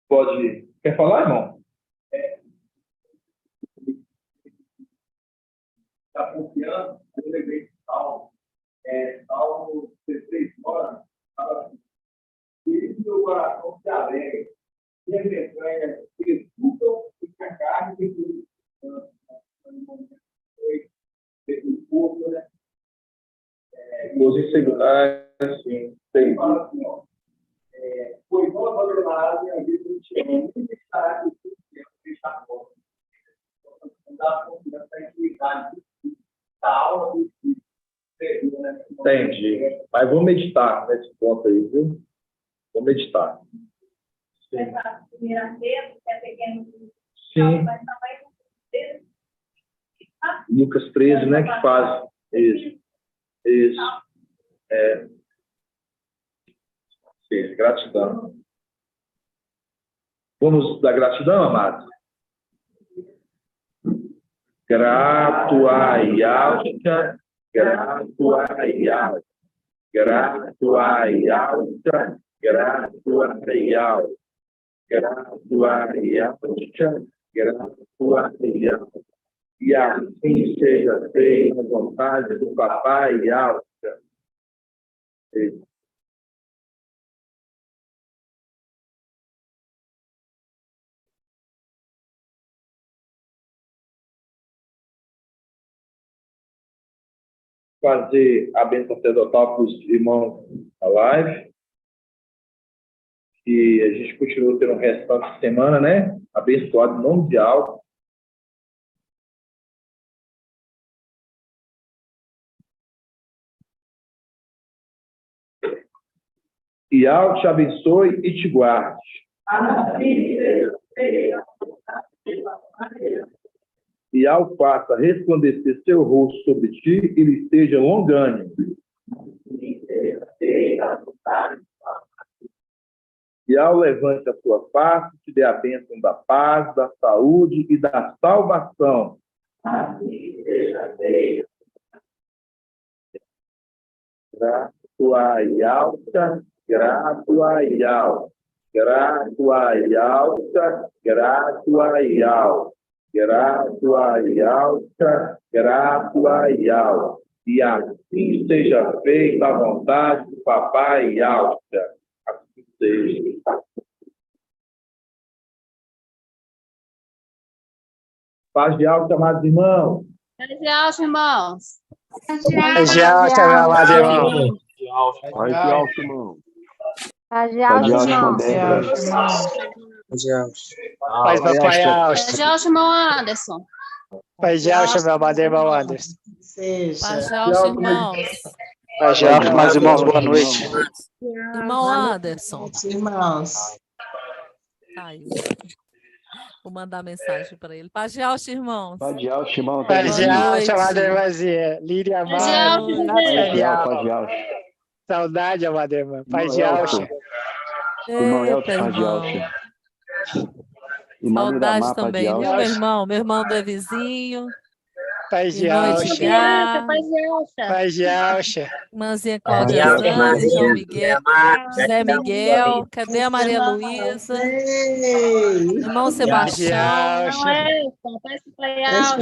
Pode. Quer falar, irmão? Está confiando, eu lembrei de Salmo. Salmo 16 horas, fala assim: e meu coração se alegra, e as entranhas se exultam, e que a carne se o corpo, né? Os inseguranças, sim. Tem. Fala assim, ó. Pois não abandonará minha vida, nunca estará com o tempo que está fora. Não dá confiança na intimidade da alma do Espírito, né? Entendi. Mas vou meditar nesse ponto aí, viu? Vou meditar. Essa primeira vez, que é pequeno, Sim. mas também Lucas 13, né? Que faz isso. Sim, gratidão. Vamos dar gratidão, amados? Grato a Yalta, grato a Yalta, grato a Yalta, grato a Yalta, grato a Yalta, grato a Yalta. E assim seja feita a vontade do papai Yalta. Fazer a bênção sacerdotal para os irmãos da live. E a gente continua tendo o restante de semana, né? Abençoado em nome de Alto. E Alto te abençoe e te guarde. E ao faça resplandecer seu rosto sobre ti e lhe esteja longânimo. E ao levante a sua face, te dê a bênção da paz, da saúde e da salvação. Grato a Yalta, grato a Yalta, grato a Yalta, grato a Yalta. Grato a Yalta, grato a Yalta. E assim seja feita a vontade do papai Yalta. Assim seja. Paz de Yalta, amados irmãos. Paz de Alta, irmãos. Paz de Alta, amados irmãos. Paz de Alta, irmão. Paz de Alta, irmão. Paz, papai Alta. Paz de Alta, irmão Anderson. Paz de Alta, meu amado irmão Anderson. Paz de Alta, irmãos. Paz de Alta, meus irmãos, boa noite. Irmão Anderson. Irmãos. Aí. Vou mandar mensagem para ele. Paz de Alcha, irmãos. Paz de Alcha, irmão. Paz de Boa Alcha, noite. amada irmãzinha. Líria Paz de Alcha, Amada. Paz de Rafael. Alcha, Paz de Alcha. Saudade, amada irmã. Paz de Irmão Alcha. Elton. Irmão Eita, Elton, Paz de irmão. Alcha. Irmão Saudade Miramar, Paz de também, viu, Alcha. meu irmão? Meu irmão do vizinho. Paz de Irmão Alcha. Edgar. Paz de Alcha. Paz de Alcha. Irmãzinha Paz de Cláudia Alcha, Santos, irmãzinha. João Miguel, José Miguel. Cadê a Maria Luísa? Irmão Paz de Sebastião. Alcha. Não é, paz de Alcha.